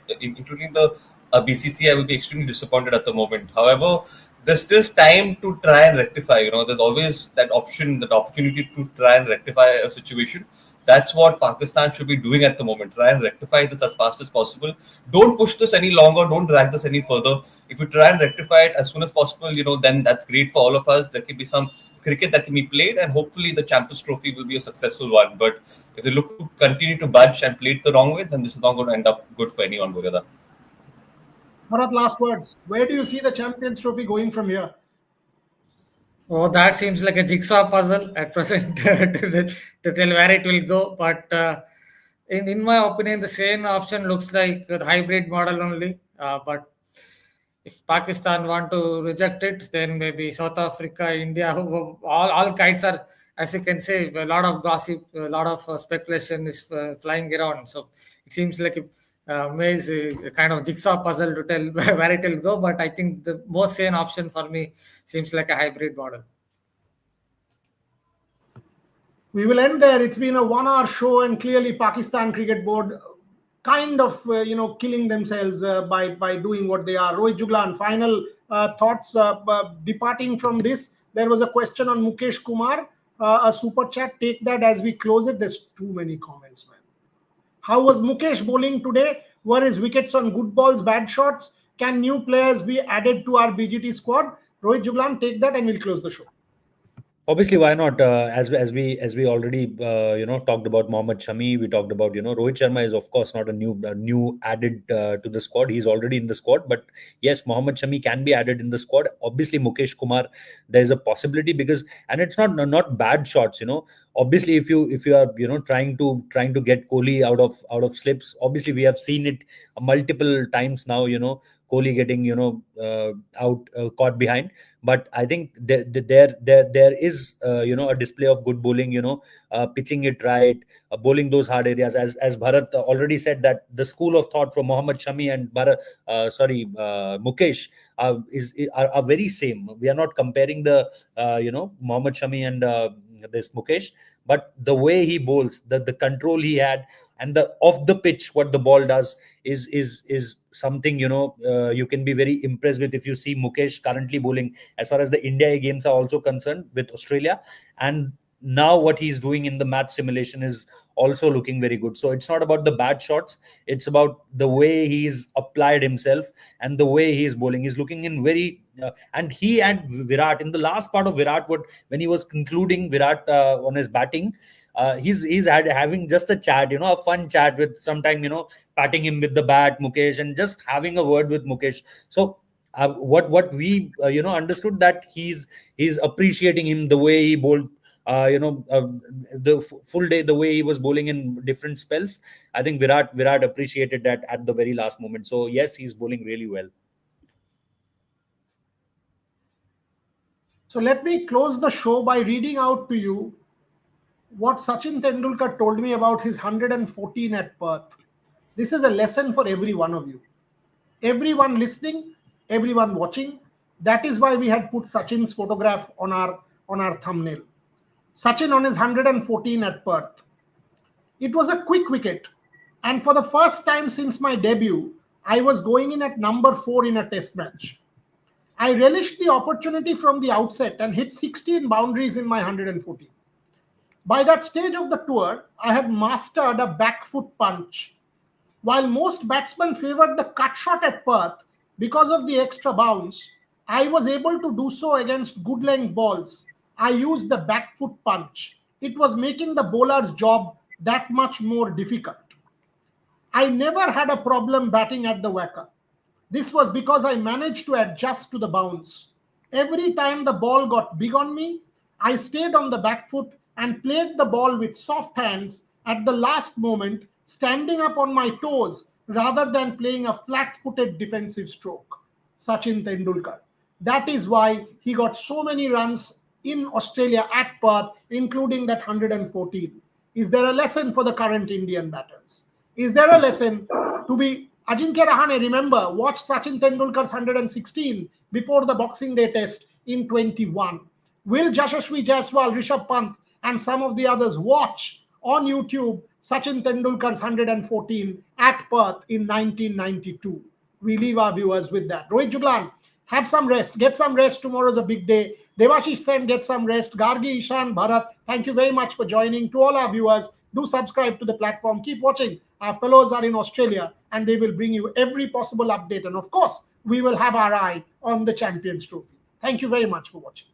will be extremely disappointed at the moment. However, there's still time to try and rectify. There's always that option, that opportunity to try and rectify a situation. That's what Pakistan should be doing at the moment. Try and rectify this as fast as possible. Don't push this any longer. Don't drag this any further. If you try and rectify it as soon as possible, then that's great for all of us. There can be some cricket that can be played, and hopefully the Champions Trophy will be a successful one. But if they look to continue to budge and play it the wrong way, then this is not going to end up good for anyone, Boryada. Bharat, last words. Where do you see the Champions Trophy going from here? Oh, that seems like a jigsaw puzzle at present to tell where it will go. But in my opinion, the same option looks like the hybrid model only. But if Pakistan want to reject it, then maybe South Africa, India, all kites are, as you can say, a lot of gossip, a lot of speculation is flying around. So it seems like maze, a kind of jigsaw puzzle to tell where it will go. But I think the most sane option for me seems like a hybrid model. We will end there. It's been a 1 hour show, and clearly Pakistan Cricket Board kind of killing themselves by doing what they are. Rohit Juglan, final thoughts departing from this. There was a question on Mukesh Kumar, a super chat. Take that as we close it. There's too many comments, man. How was Mukesh bowling today? Were his wickets on good balls, bad shots? Can new players be added to our BGT squad? Rohit Juglan, take that and we'll close the show. Obviously, why not? As we already talked about Mohammad Shami, we talked about Rohit Sharma is of course not a new added to the squad. He's already in the squad, but yes, Mohammad Shami can be added in the squad. Obviously, Mukesh Kumar, there is a possibility because, and it's not bad shots. Obviously, if you are trying to get Kohli out of slips, obviously we have seen it multiple times now. Kohli getting out caught behind. But I think there is a display of good bowling, pitching it right, bowling those hard areas, as Bharat already said, that the school of thought from Mohammad Shami and Mukesh are very same. We are not comparing the Mohammad Shami and this Mukesh, but the way he bowls, the control he had, and the off the pitch what the ball does is something you can be very impressed with if you see Mukesh currently bowling as far as the India games are also concerned with Australia. And now what he's doing in the match simulation is also looking very good. So it's not about the bad shots, it's about the way he's applied himself and the way he's bowling. He's looking in very and he and Virat in the last part of Virat, when he was concluding Virat on his batting, he's having just a chat, a fun chat with, sometime, patting him with the bat, Mukesh, and just having a word with Mukesh. So what we understood, that he's appreciating him, the way he bowled, the full day, the way he was bowling in different spells. I think Virat appreciated that at the very last moment. So yes, he's bowling really well. So let me close the show by reading out to you what Sachin Tendulkar told me about his 114 at Perth. This is a lesson for every one of you. Everyone listening, everyone watching. That is why we had put Sachin's photograph on our thumbnail. Sachin on his 114 at Perth. It was a quick wicket, and for the first time since my debut, I was going in at number 4 in a test match. I relished the opportunity from the outset and hit 16 boundaries in my 114. By that stage of the tour, I had mastered a back foot punch. While most batsmen favored the cut shot at Perth because of the extra bounce, I was able to do so against good length balls. I used the back foot punch. It was making the bowler's job that much more difficult. I never had a problem batting at the Wacker. This was because I managed to adjust to the bounce. Every time the ball got big on me, I stayed on the back foot and played the ball with soft hands at the last moment, standing up on my toes rather than playing a flat-footed defensive stroke. Sachin Tendulkar. That is why he got so many runs in Australia at Perth, including that 114. Is there a lesson for the current Indian batters? Is there a lesson to be Ajinkya Rahane? Remember, watch Sachin Tendulkar's 116 before the Boxing Day test in 21. Will Yashasvi Jaiswal, Rishabh Pant, and some of the others watch on YouTube Sachin Tendulkar's 114 at Perth in 1992? We leave our viewers with that. Rohit Juglan, have some rest. Get some rest. Tomorrow's a big day. Devashish Sen, get some rest. Gargi, Ishan, Bharat, thank you very much for joining. To all our viewers, do subscribe to the platform. Keep watching. Our fellows are in Australia and they will bring you every possible update. And of course, we will have our eye on the Champions Trophy. Thank you very much for watching.